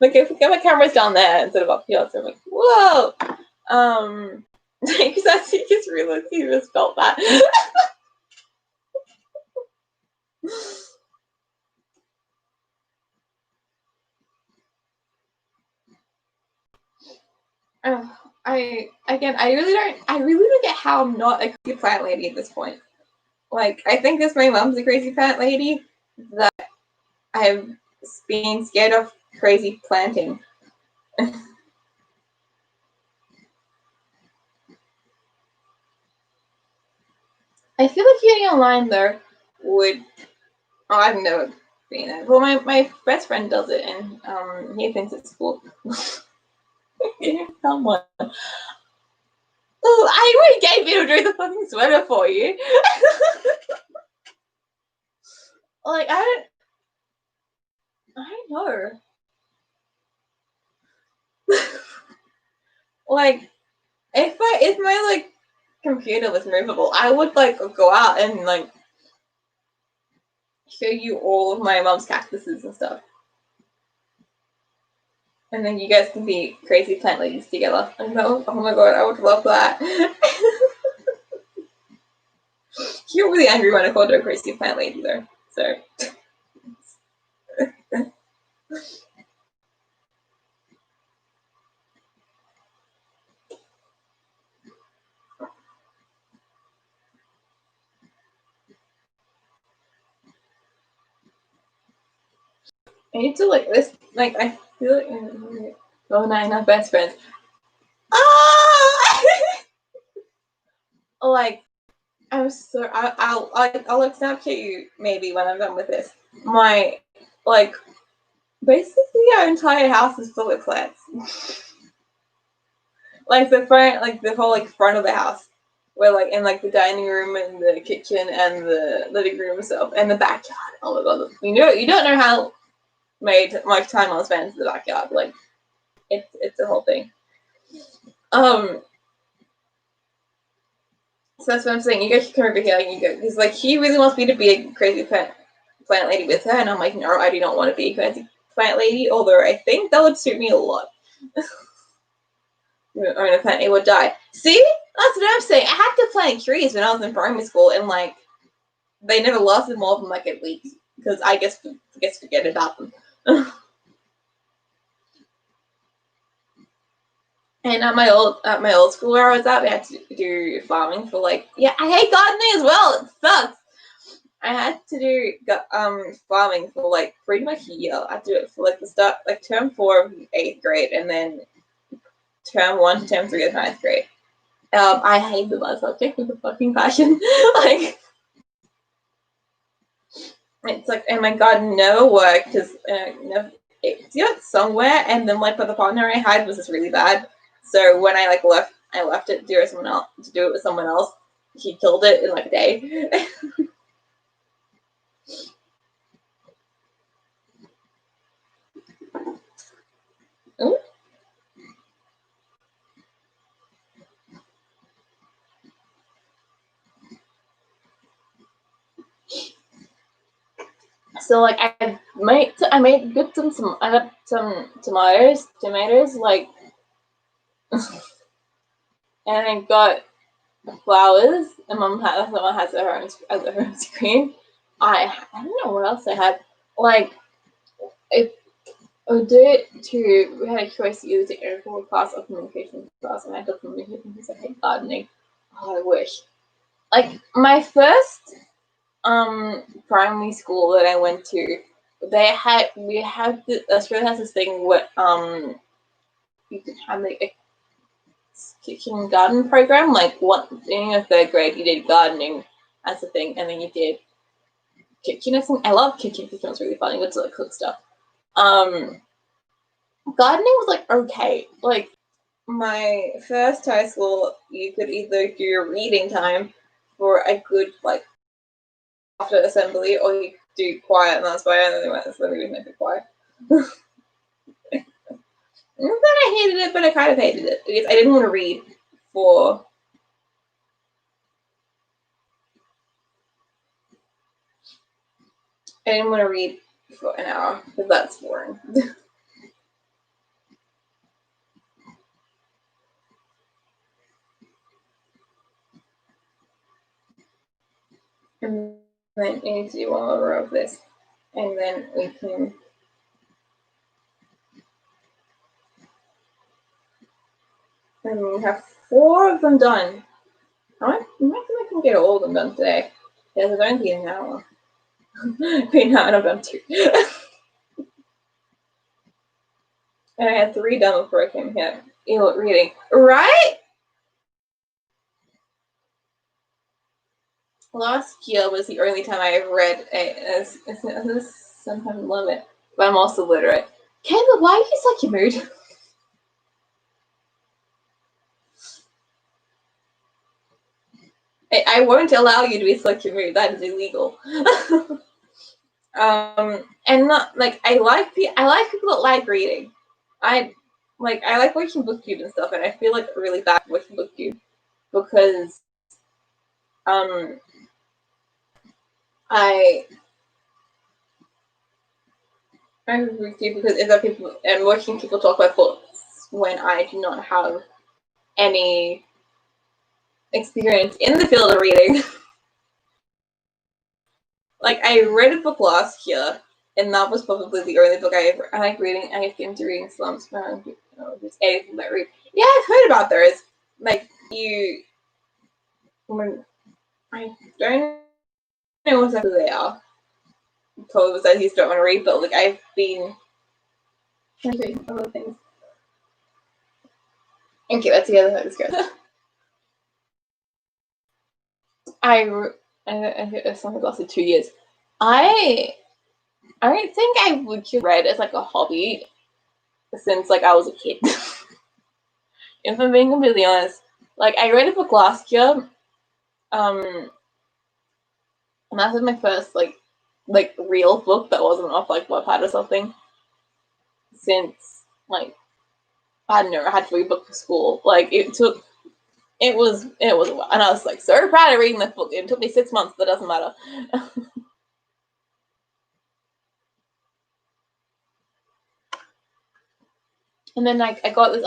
if we get my cameras down there instead of up here, so I'm like, whoa. Because I just realized he just felt that. I really don't get how I'm not a crazy plant lady at this point. Like, I think this my mom's a crazy plant lady that I've been scared of crazy planting. I feel like getting online though would. Oh, I've never been it. Well, my best friend does it, and he thinks it's cool. Someone. Oh, I already gave you to do the fucking sweater for you. Like I know. Like if my like computer was movable, I would like go out and like show you all of my mom's cactuses and stuff. And then you guys can be crazy plant ladies together. I know. Oh my god, I would love that. You're really angry when I called her a crazy plant lady though. So I need to like this. Like I feel like oh, not best friends. Ah! Like I'm so I'll like Snapchat you maybe when I'm done with this. My like basically our entire house is full of plants. Like the front, like the whole like front of the house, where like in like the dining room and the kitchen and the living room itself and the backyard. Oh my god, you don't know how much time I'll spend in the backyard. Like it's a whole thing. So that's what I'm saying. You guys should come over here. You go because like he really wants me to be a crazy plant lady with her, and I'm like, no, I do not want to be a crazy plant lady. Although I think that would suit me a lot. Or in a plant, it would die. See, that's what I'm saying. I had to plant trees when I was in primary school, and like they never lasted more than like a week because I guess forget about them. And at my old school where I was at, we had to do farming for like I hate gardening as well. It sucks. I had to do farming for like pretty much a year. I had to do it for like the start like term 4 of 8th grade and then term 1 to term 3 of 9th grade. I hate the subject with a fucking passion. Like it's like, oh my god, never worked because it's somewhere, and then like, but the partner I had was just really bad. So when I like left it to do it with someone else. He killed it in like a day. Ooh. So like I got some tomatoes like, and I got flowers. And someone has her own screen. I don't know what else I had. Like I did to we had a choice to either take agricultural class or communication class, and I took communication because I hate gardening. Oh, I wish. Like my first primary school that I went to, Australia has this thing where you can have like a kitchen garden program. Like in your 3rd grade, you did gardening as a thing, and then you did kitchen. I love kitchen. Kitchen was really fun. You got to like cook stuff. Gardening was like okay. Like my first high school, you could either do your reading time for a good like after assembly, or you could do quiet, and that's why I only went assembly with make it quiet. Not that I hated it, but I kind of hated it because I didn't want to read for. I didn't want to read for an hour because that's boring. And then I need to do one more row of this, and then we can. And we have 4 of them done. I might think I can get all of them done today. Yeah, there's only an hour. Wait, no, I've done 2. And I had 3 done before I came here. Reading. Right? Last year was the only time I ever read sometimes love it. But I'm also literate. Caleb, why are you such a mood? I won't allow you to be such a mood. That is illegal. And not like I like people that like reading. I like watching booktube and stuff, and I feel like really bad watching booktube because Um, I agree with you because other people and watching people talk about books when I do not have any experience in the field of reading. Like I read a book last year, and that was probably the only book I ever. I like reading. I get into reading slumps when just anything that I read. Yeah, I've heard about those. Like when I don't know exactly who they are. Probably was I used to don't want to read, but like I've been doing other things. Okay, let's see how this goes. I I something lasted 2 years. I I don't think I would have read as like a hobby since like I was a kid. If I'm being completely honest, like I read a book last year, and that was my first like real book that wasn't off like Wattpad or something. Since like I don't know, I had to read a book for school. Like it was a while, and I was like so proud of reading this book. It took me 6 months, but it doesn't matter. And then like I got To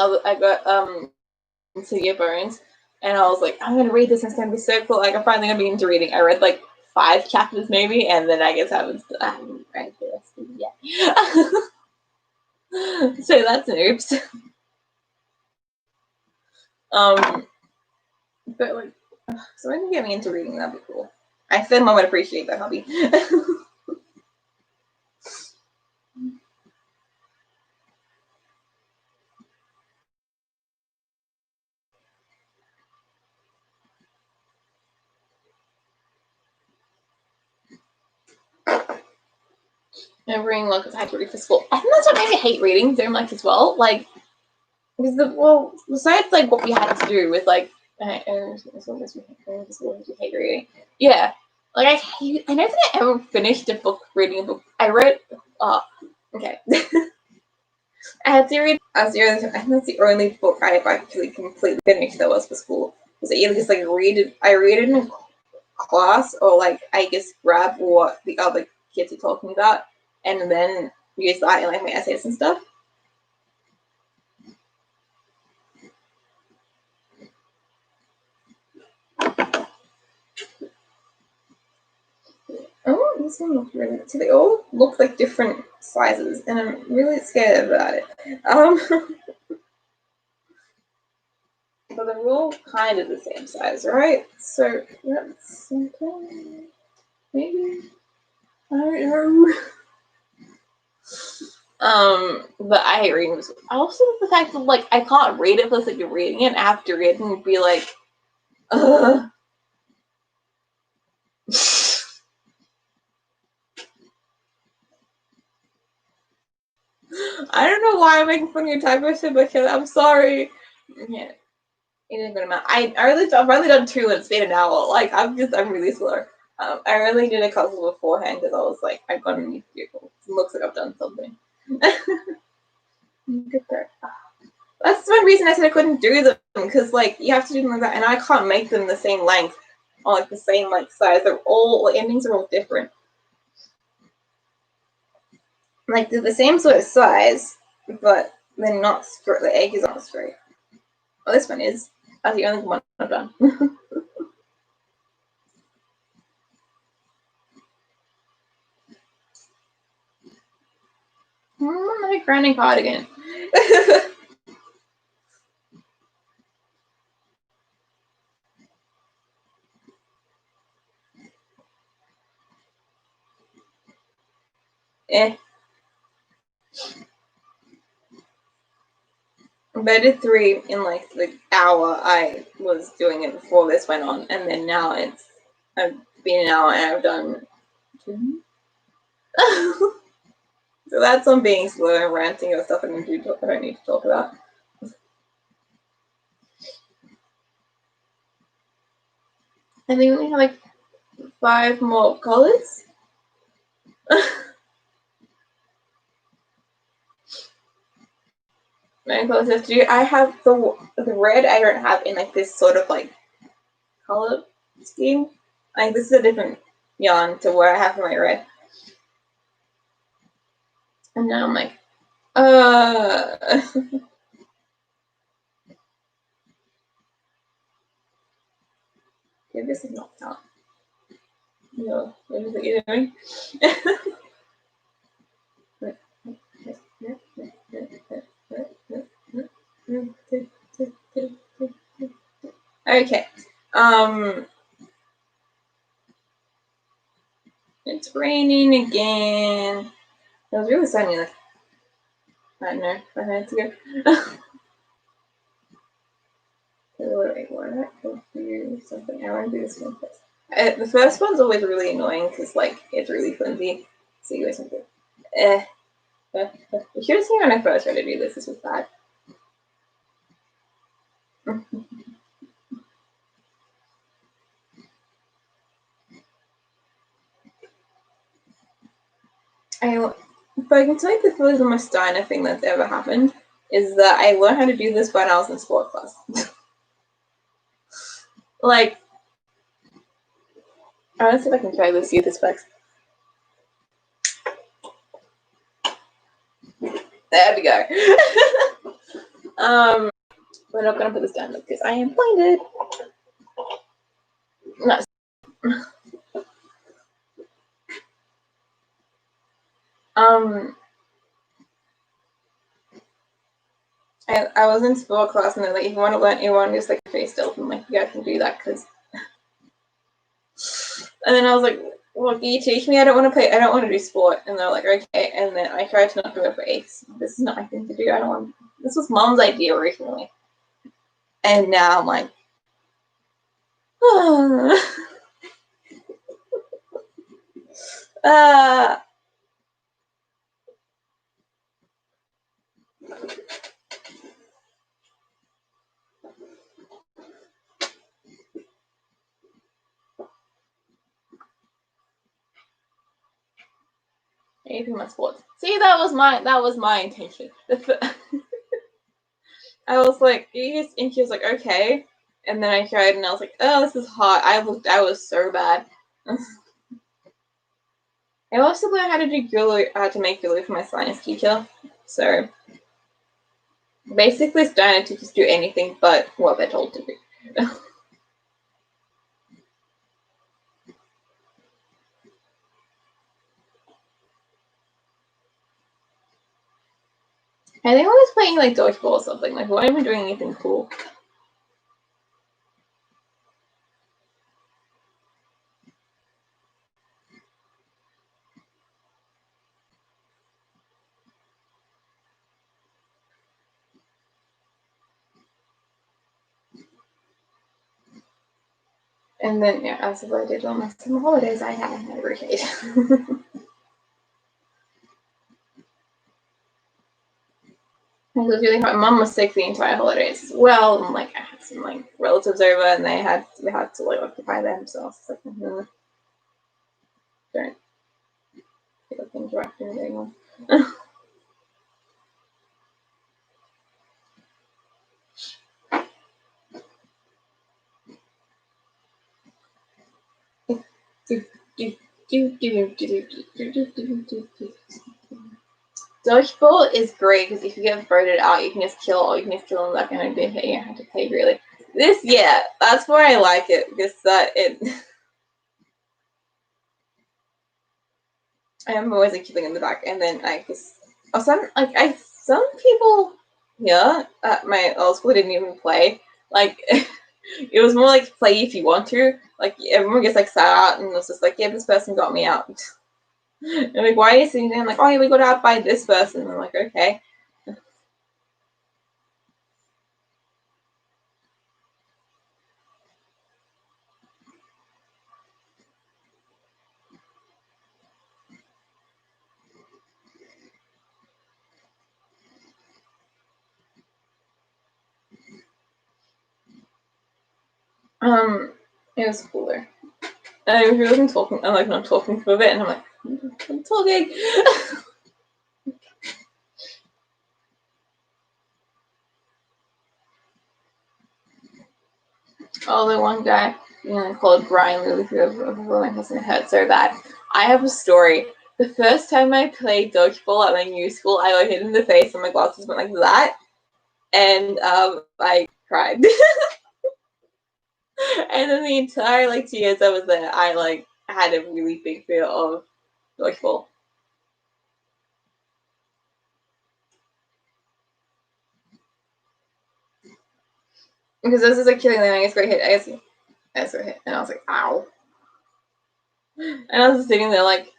Your Bones, and I was like, I'm gonna read this. And it's gonna be so cool. Like I'm finally gonna be into reading. I read like 5 chapters maybe, and then I guess I haven't read the rest of it yet. So that's an oops. Um, but like, so when you get me into reading, that'd be cool. I think Mom would appreciate that hobby. And reading because I had to read for school. I think that's what made me hate reading so much as well. Like, because besides like what we had to do with like, we hate reading. Yeah, like I don't think I ever finished a book reading a book. I read. Oh, okay. I had to read. I think that's the only book I have actually completely finished that was for school. Was either just like read it. I read it in class, or like I just grab what the other kids are talking about, and then use that in like my essays and stuff. Oh, this one looks really good. So they all look like different sizes, and I'm really scared about it. But they're all kind of the same size, right? So that's okay. Maybe I don't know. But I hate reading this. Also, the fact that like I can't read it, plus like you're reading it after it and be like, ugh. I don't know why I'm making fun of your typo shit, but I'm sorry. Yeah, it is a good amount. I've really done two and it's been an hour. Like I'm really slow. I really did a couple beforehand because I was like, I've got a new vehicle. It looks like I've done something. That's one reason I said I couldn't do them because like you have to do them like that, and I can't make them the same length or like the same like size. The endings are all different. Like they're the same sort of size, but they're not straight. The egg is not straight. Well, this one is. That's the only one I've done. My granny cardigan. Eh. But I did 3 in like the hour I was doing it before this went on, and then now I've been an hour and I've done 2. So that's on being slow and ranting about stuff I don't need to talk about. I think we only have like 5 more colors. My colors have to do. I have the red. I don't have in like this sort of like color scheme. Like this is a different yarn to where I have my red. And now I'm like, okay, this is not out. No, what is it you're doing? Okay. It's raining again. It was really sunny like, I don't know, 5 minutes ago. Wait, why did I go through something? I want to do this one first. The first one's always really annoying because like it's really flimsy. So you guys have to. You should have seen when I first tried to do this. This was bad. If I can tell you this was the most Steiner thing that's ever happened, is that I learned how to do this when I was in sport class. Like, I want to see if I can try to see this works. There we go. We're not gonna put this down because I am blinded. No. I was in sport class and they're like, if you want to learn, you want to just like face stealth, and like you guys can do that because. And then I was like, well, can you teach me? I don't want to play. I don't want to do sport. And they're like, okay. And then I tried to not do it for eights. This is not my thing to do. I don't want. This was mom's idea originally. And now I'm like, anything my sports. See, that was my intention. I was like, and she was like, okay. And then I tried, and I was like, oh, this is hot. I was so bad. I also learned how to do how to make glue for my science teacher. So basically, Steiner teachers do anything but what they're told to do. I think I was playing like dodgeball or something. Like, why am I doing anything cool? And then, yeah, as I did on my summer holidays, I had a crochet. It was really hard. My mom was sick the entire holidays as well, and like I had some like relatives over, and we had to like occupy themselves. Like, don't feel like interacting with anyone. Dodgeball is great because if you get voted out, you can just kill all. You can just kill them that kind of thing. You don't have to pay really. This, yeah, that's where I like it because it. I am always like keeping in the back, and then I just some people here at my old school didn't even play. Like it was more like play if you want to. Like everyone gets like sat out, and it's just like, yeah, this person got me out. And like, why are you sitting there? I'm like, oh yeah, we got out by this person. And I'm like, okay. It was cooler. I was really talking. I'm like not talking for a bit, and I'm like, I'm talking. Oh, the one guy. called Brian really through my cousin. It hurt so bad. I have a story. The first time I played dodgeball at my new school, I got hit in the face and my glasses went like that, and I cried. And then the entire 2 years I was there, I had a really big fear of dodgeball. Because this is killing them, I guess got hit. I guess got hit, and I was like, ow. And I was just sitting there like,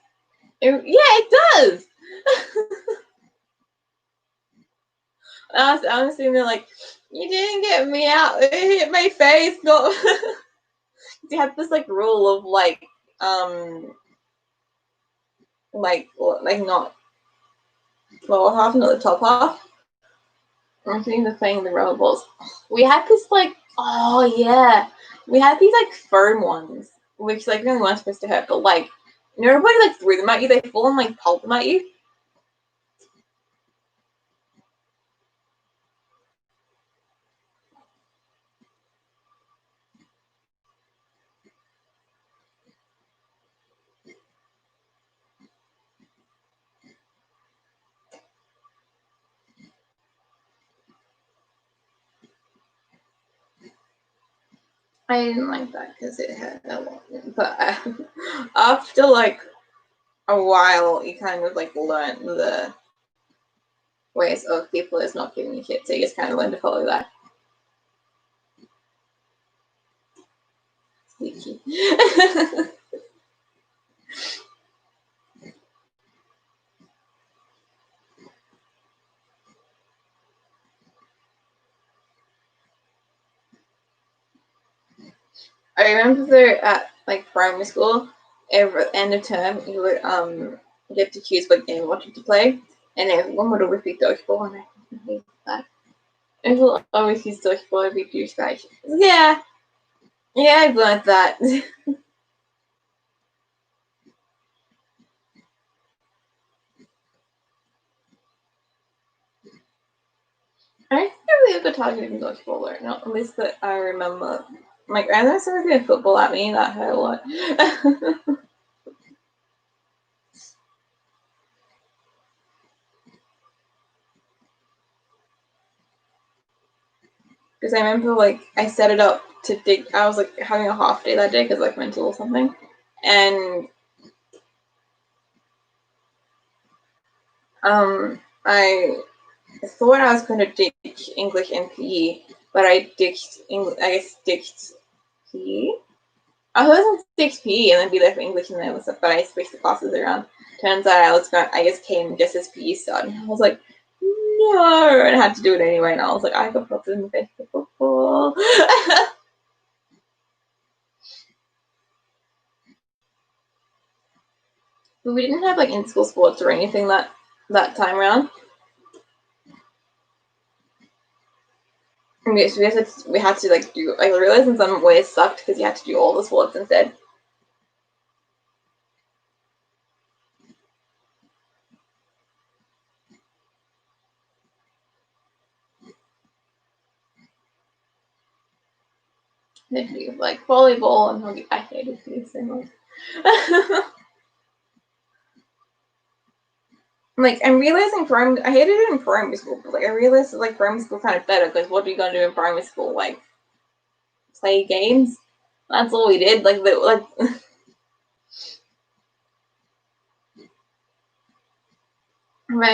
yeah, it does. I was sitting there like, you didn't get me out. It hit my face. Not. You had this rule of not lower half, not the top half. I'm thinking the thing, the rubber balls. We had this oh yeah, we had these foam ones, which really weren't supposed to hurt, but everybody threw them at you. They fall and pulp them at you. I didn't like that because it hurt a lot. But after a while, you kind of learn the ways of people is not giving you shit, so you just kind of learn to follow that. Sneaky. I remember at primary school, every end of term, you would get to choose what game you wanted to play, and everyone would always pick dodgeball, and I hate that. Everyone always choose dodgeball and pick douchebags. Yeah, I've learned that. I think I really ever targeted in dodgeball or not, at least that I remember. My grandma started doing football at me, that hurt a lot. Because I remember I set it up to dig. I was having a half day that day because mental or something, and I thought I was going to ditch English and PE, but I ditched ditched PE. I was going to ditch PE and then be there for English and then stuff, but I switched the classes around. Turns out I just came just as PE started. And I was like, no, and I had to do it anyway. And I was like, I got popped in the face for football. But we didn't have in-school sports or anything that time around. We had to do. I realized in some ways sucked because you had to do all the sports instead. I do volleyball and hockey. I hated these so much. I'm realizing I hated it in primary school, but I realized that primary school kind of better because what are you gonna do in primary school? Play games. That's all we did. I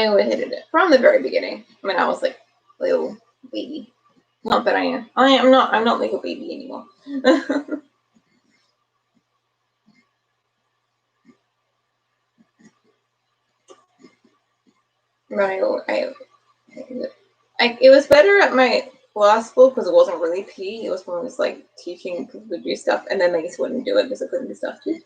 always hated it from the very beginning. When I was little baby. Not that I am. I'm not like a baby anymore. It was better at my last school because it wasn't really PE. It was more just teaching people to do stuff, and then they just wouldn't do it because I couldn't do stuff too.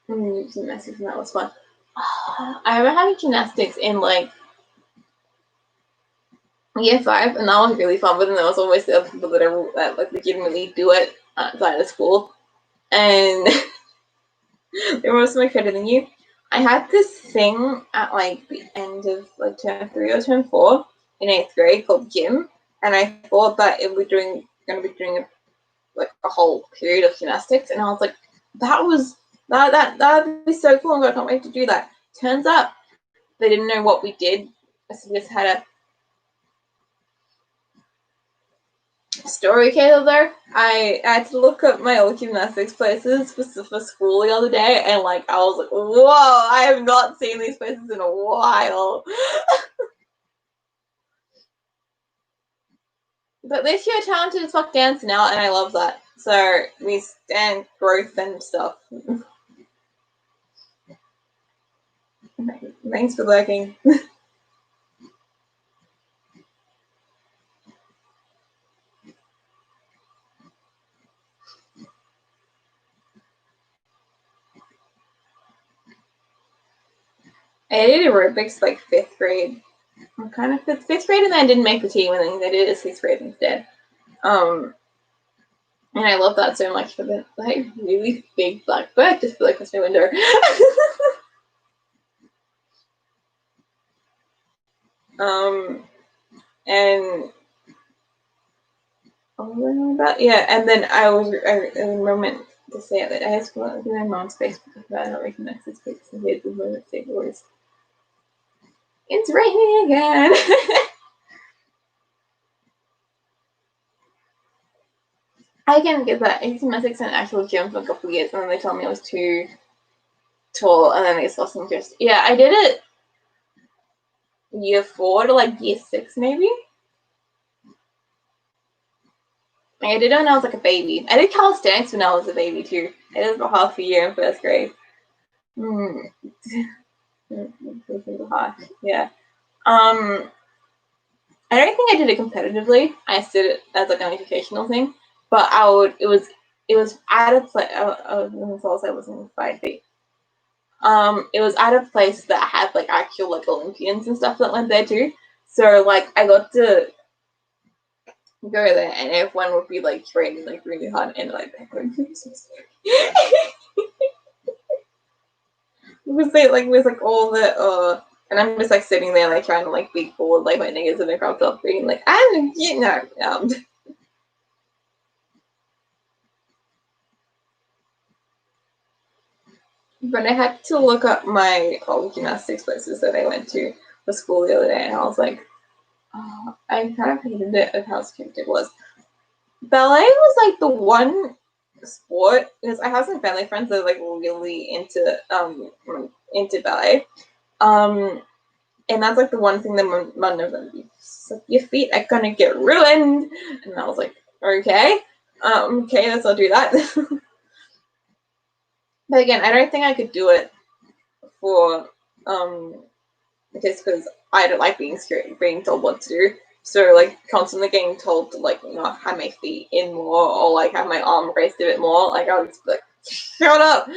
Gymnastics, and that was fun. I remember having gymnastics in year 5, and that was really fun. But then there was always the other people that legitimately do it outside of school, and they were also much better than you. I had this thing at the end of term 3 or term 4 in 8th grade called gym, and I thought that it was going to be doing a whole period of gymnastics, and I was like, that'd be so cool. I can't wait to do that. Turns out they didn't know what we did, so we just had a story there. I had to look up my old gymnastics places for school the other day, and like I was like, whoa, I have not seen these places in a while. But this year, talented as fuck dance now, and I love that. So we stand growth and stuff. Thanks for lurking. I did aerobics like 5th grade. I'm kind of 5th grade, and then I didn't make the team, and then I did it 6th grade instead. And I love that so much for the like really big black bird just feel like across my window. And about and then I remember to say that I was going to my mom's Facebook about not recognize this face and hit the moment say words. It's raining again. I can get that. I used gymnastics in an actual gym for a couple of years, and then they told me I was too tall, and then I just lost interest. Yeah, I did it year 4 to like year 6 maybe. Like, I did it when I was like a baby. I did calisthenics when I was a baby too. I did it for half a year in 1st grade. Yeah. I don't think I did it competitively. I just did it as like an educational thing. But it was at a place. I wasn't 5 feet. It was at a place that had like actual like Olympians and stuff that went there too. So like I got to go there, and everyone would be like training like really hard, and like with like all the and I'm just like sitting there like trying to like be cool, like my niggas in the crop top being like I'm But I had to look up my old gymnastics places that I went to for school the other day, and I was like, oh, I kind of hated it of how strict it was. Ballet was like the one sport, because I have some family friends that are like really into ballet. And that's like the one thing that my mother like, your feet are gonna get ruined. And I was like, okay, let's not do that. But again, I don't think I could do it for just because I don't like being told what to do. So like constantly getting told to like have my feet in more or like have my arm raised a bit more, like I was like, shut up.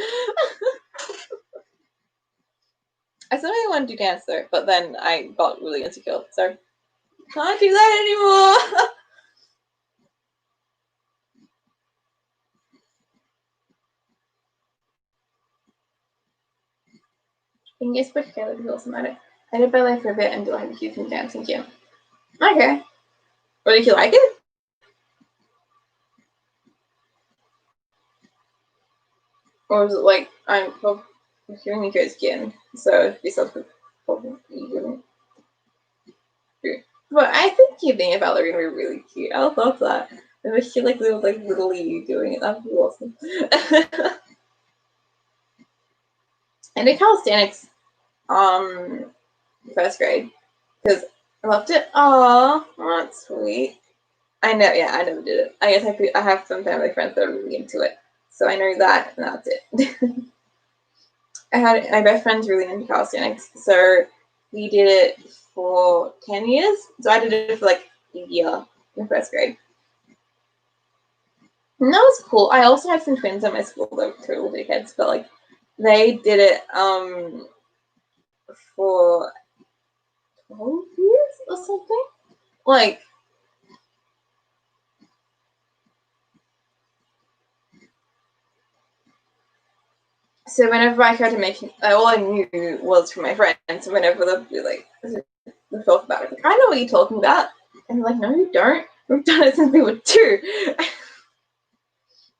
I still really want to do dance though, but then I got really insecure, so can't do that anymore. You can just put together to awesome at it. I did ballet for a bit and I had some dancing gym. Okay. Well, did you like it? Or was it like I'm hearing you guys again, so it'd be something probably you wouldn't do. But I think you being a ballerina would be really cute. I would love that. I wish you like little you doing it. That'd be awesome. And did calisthenics 1st grade because I loved it. Oh, that's sweet. I never did it. I guess I have some family friends that are really into it, so I know that, and that's it. I had my best friend's really into calisthenics, so we did it for 10 years. So I did it for like a year in 1st grade. And that was cool. I also had some twins at my school that were total dickheads, but like they did it for 12 years or something. Like, so whenever I tried to make all I knew was from my friends. So whenever they'd be like, talk about it, like, I know what you're talking about. And they're like, no, you don't. We've done it since we were 2.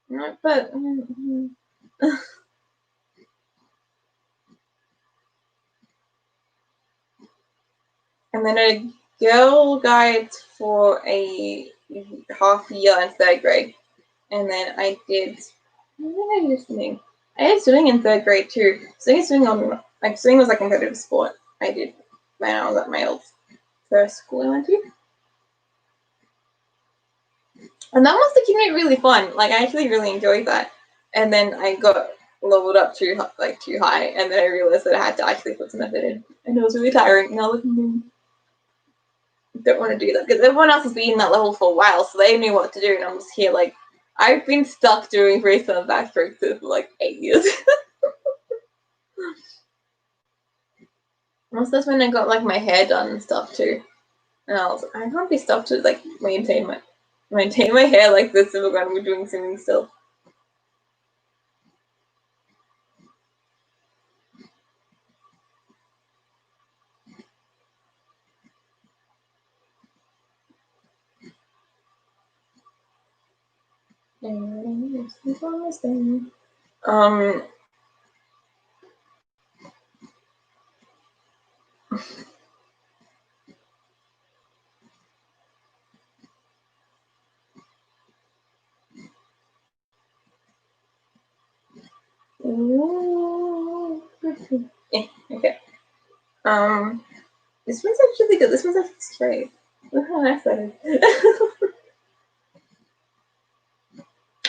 No, but and then a girl guide for a half year in 3rd grade. And then I did, what did I do swimming? I did swimming in 3rd grade too. Swimming was like competitive sport. I did when I was at my old first school I went to. And that must have kept me really fun. Like I actually really enjoyed that. And then I got leveled up too high, and then I realized that I had to actually put some effort in, and it was really tiring. And I was like, don't want to do that because everyone else has been in that level for a while, so they knew what to do, and I'm just here like I've been stuck doing freestyle backstrokes for like 8 years. Once that's when I got like my hair done and stuff too, and I was like, I can't be stopped to like maintain my hair like this if we're going to be doing swimming still. Okay. This one's actually good. This one's actually straight. Look how nice that is.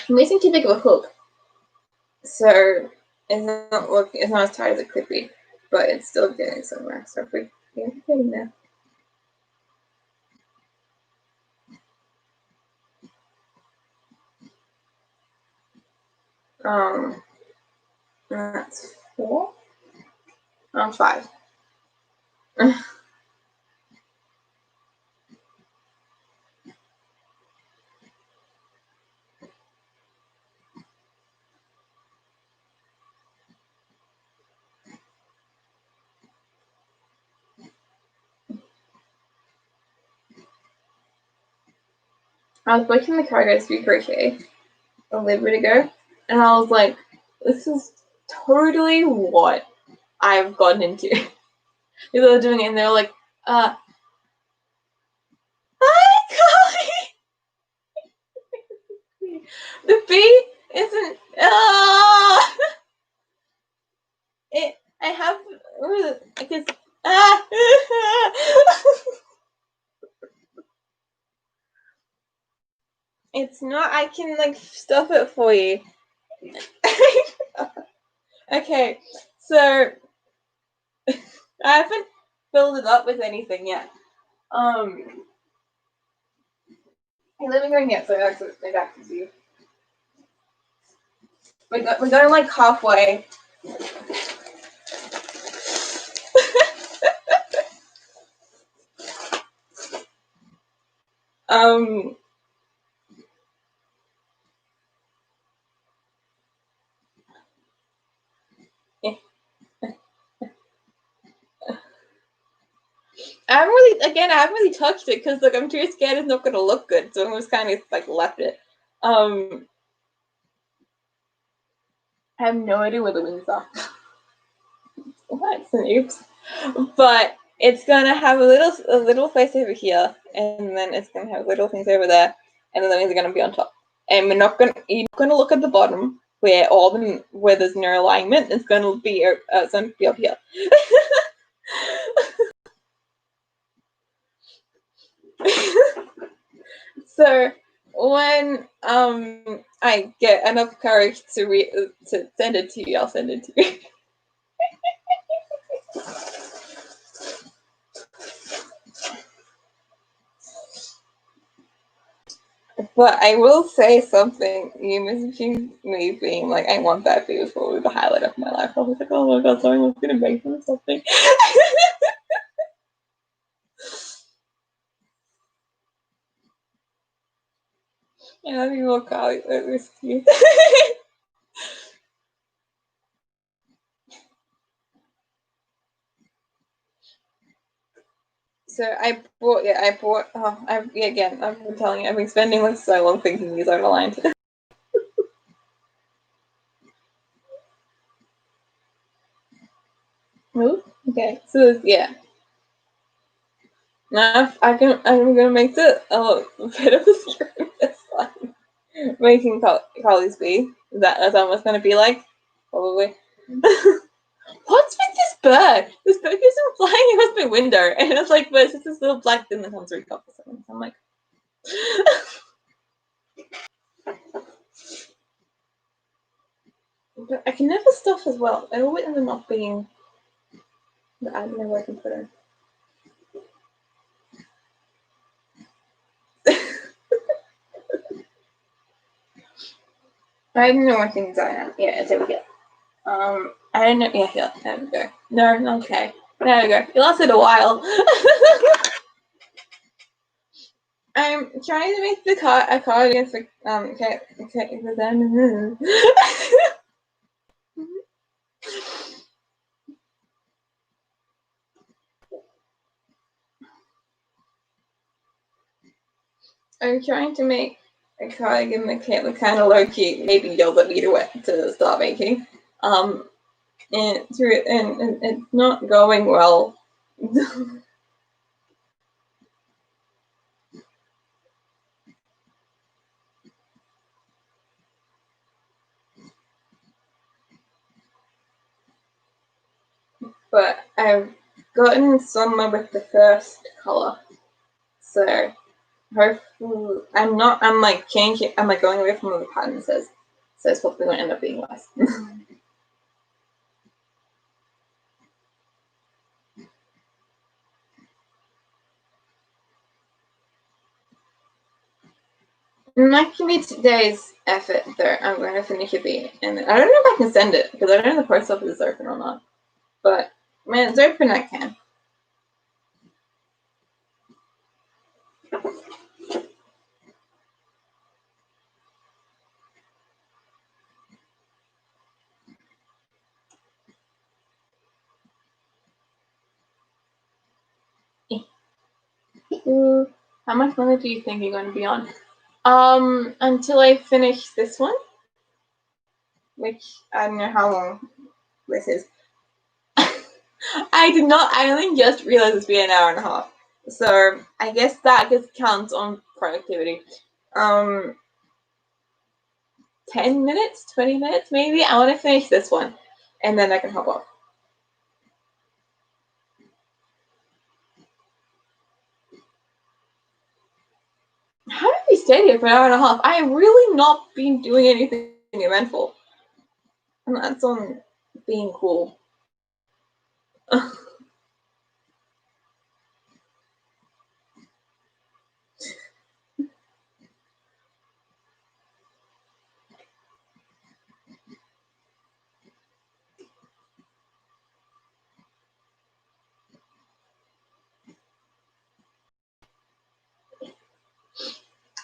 I'm using too big of a hook, so it's not as tight as it could be, but it's still getting somewhere. So we're getting there. That's 4. 5. I was watching the Cargo do crochet a little bit ago, and I was like, this is totally what I've gotten into. They were doing it, and they were like, hi, Collie! The bee isn't, I have, because, it's not, I can like stuff it for you. Okay, so I haven't filled it up with anything yet. Hey, let me go and get so my back to you. We're going like halfway. I haven't really touched it because like I'm too scared it's not gonna look good, so I just kind of like left it. I have no idea where the wings are. That's an oops. But it's gonna have a little face over here, and then it's gonna have little things over there, and then the wings are gonna be on top. And you're not gonna look at the bottom where there's no alignment. It's gonna be up here. So when I get enough courage to send it to you, I'll send it to you. But I will say something. You messaging me being like, I want that beautiful, the highlight of my life. I was like, oh my god, someone's gonna make me something. And I will call it with you. So I bought, again, I've been telling you, I've been spending like so long thinking these are aligned. Ooh, okay, so yeah. Now I'm gonna make a bit of a screen this one. Making Carly's bee. That's what it's gonna be like? Probably. What's with this bird? This bird keeps on flying across my window, and it's like, but it's just this little black thing that comes through a couple seconds. I'm like, but I can never stuff as well. I always end up being the I don't know where I can put it. I don't know where things are now. Yeah, there we go. I don't know. Yeah, here. There we go. No, okay. There we go. It lasted a while. I'm trying to make the a card against the okay, but then I'm trying to make a cardigan that kind of low key, maybe yell at me to start making. And it's not going well. But I've gotten somewhere with the first color, so hopefully I'm like changing. I'm like going away from what the pattern says, so it's probably going to end up being less. That can be today's effort, though. I'm going to finish a bee, and I don't know if I can send it because I don't know if the post office is open or not. But when it's open, I can. How much longer do you think you're going to be on? Until I finish this one, which I don't know how long this is. I did not. I only just realized it's been an hour and a half. So I guess that just counts on productivity. 10 minutes, 20 minutes, maybe. I want to finish this one, and then I can hop off. How did we stay here for an hour and a half? I have really not been doing anything eventful, and that's on being cool.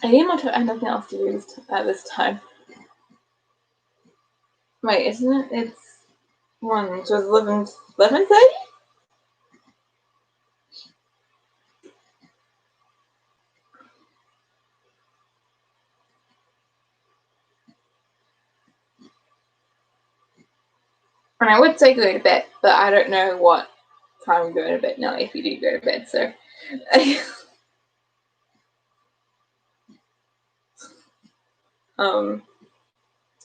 I need more time. I have nothing else to do at this time. Wait, isn't it? It's 1, so it's 11:30? And I would say go to bed, but I don't know what time we go to bed now if you do go to bed, so. I'm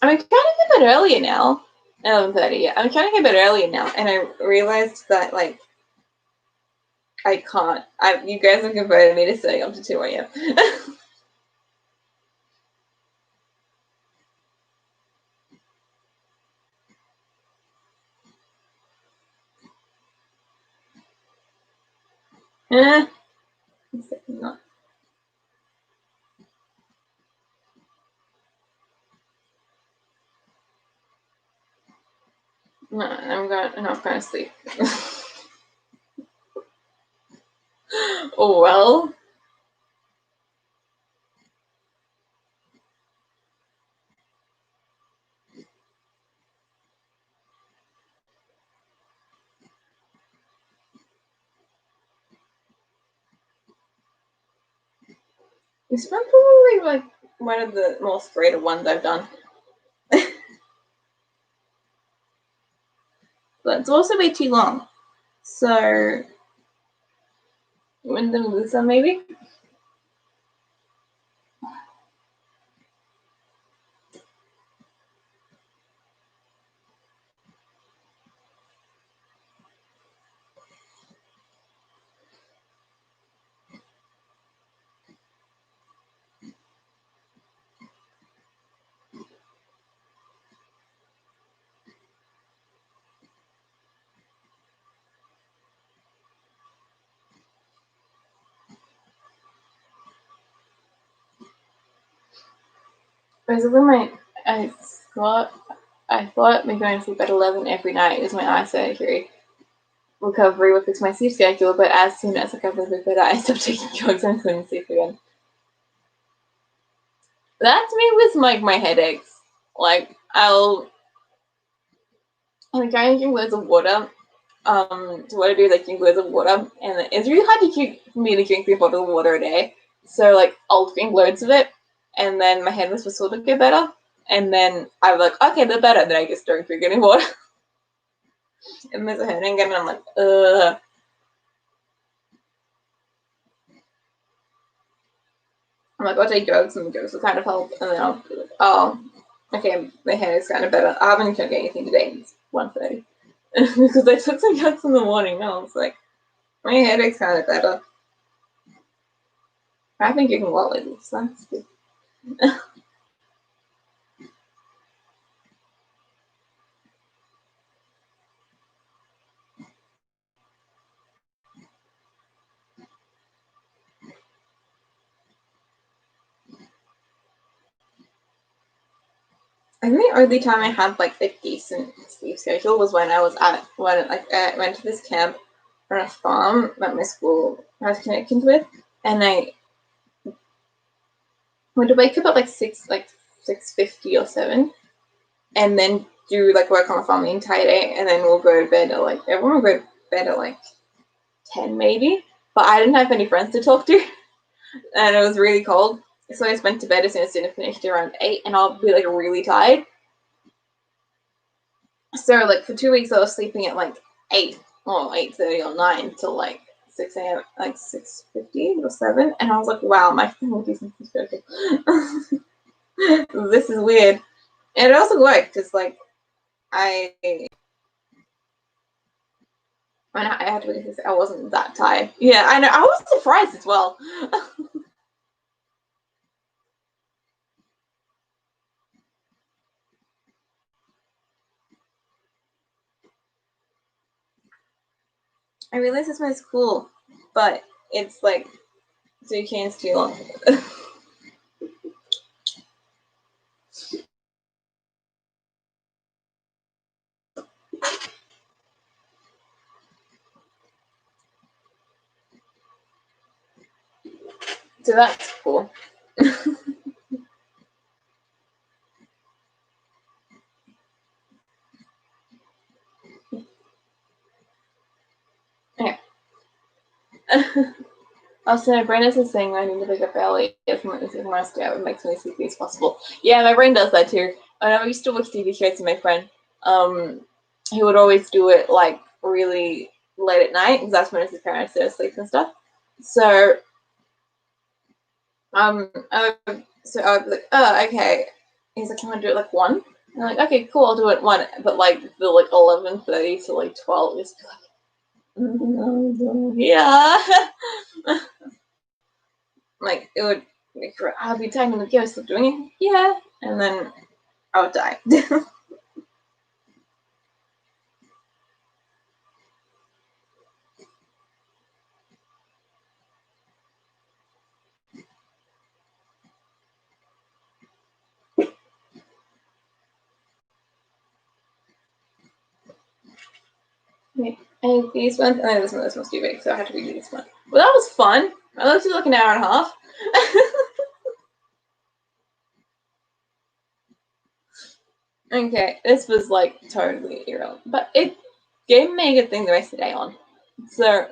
trying to get bed earlier now. 11:30, yeah. I'm trying to get bed earlier now, and I realized that, like, I can't. You guys have converted me to staying up to 2 a.m. No, I'm not going to sleep. Oh, well. This one probably like one of the most creative ones I've done. But it's also way too long. So when them lose some maybe. Basically I thought me going to sleep at 11 every night is my eye surgery recovery would fix my sleep schedule, but as soon as I got really better, I stopped taking drugs and couldn't sleep again. That's me with my headaches. Like I'm trying to drink loads of water. So what I do is I drink loads of water, and it's really hard for me to drink 3 bottles of water a day. So like I'll drink loads of it, and then my headaches will sort of get better. And then I'm like, okay, they're better. Then I just don't drink any water. And there's a headache again, and I'm like, ugh. I'm like, I'll take drugs, and the drugs will kind of help. And then I'll be like, oh, okay, my headache's kind of better. I haven't took anything today. It's 1:30 because I took some drugs in the morning. Now it's like my headache's kind of better. I've been drinking a lot lately, so that's good. I think the only time I had like a decent sleep schedule was when I went to this camp on a farm that my school has connections with, and I would wake up at like 6:50 or 7, and then do like work on the farm the entire day, and then we'll go to bed at like everyone will go to bed at like 10 maybe. But I didn't have any friends to talk to, and it was really cold, so I just went to bed as soon as dinner finished around 8, and I'll be like really tired. So like for 2 weeks I was sleeping at like 8 or 8:30 or 9 till like 6 a.m. like 6:50 or 7, and I was like, wow, my family isn't perfect. This is weird. And it also worked because like when I had to really I wasn't that tired. Yeah, I know. I was surprised as well. I realized this one is cool, but it's like 2 cans too long. So that's cool. Okay. Also, Brandis is saying I need to pick up early if my stay out makes me sleepy as possible. Yeah, my brain does that too. And I used to watch TV shows with my friend. He would always do it like really late at night because that's when his parents are asleep and stuff. So, I was like, oh, okay. He's like, can I do it like 1? And I'm like, okay, cool, I'll do it 1. But like the like 11:30 to like 12, just be like, yeah. Like it would like I'll be talking to the ghost of doing it, yeah, and then I would die. Okay. And these ones, and then this one's too big, so I had to redo this one. Well, that was fun. I looked at like an hour and a half. Okay, this was like totally irrelevant, but it gave me a good thing the rest of the day on. So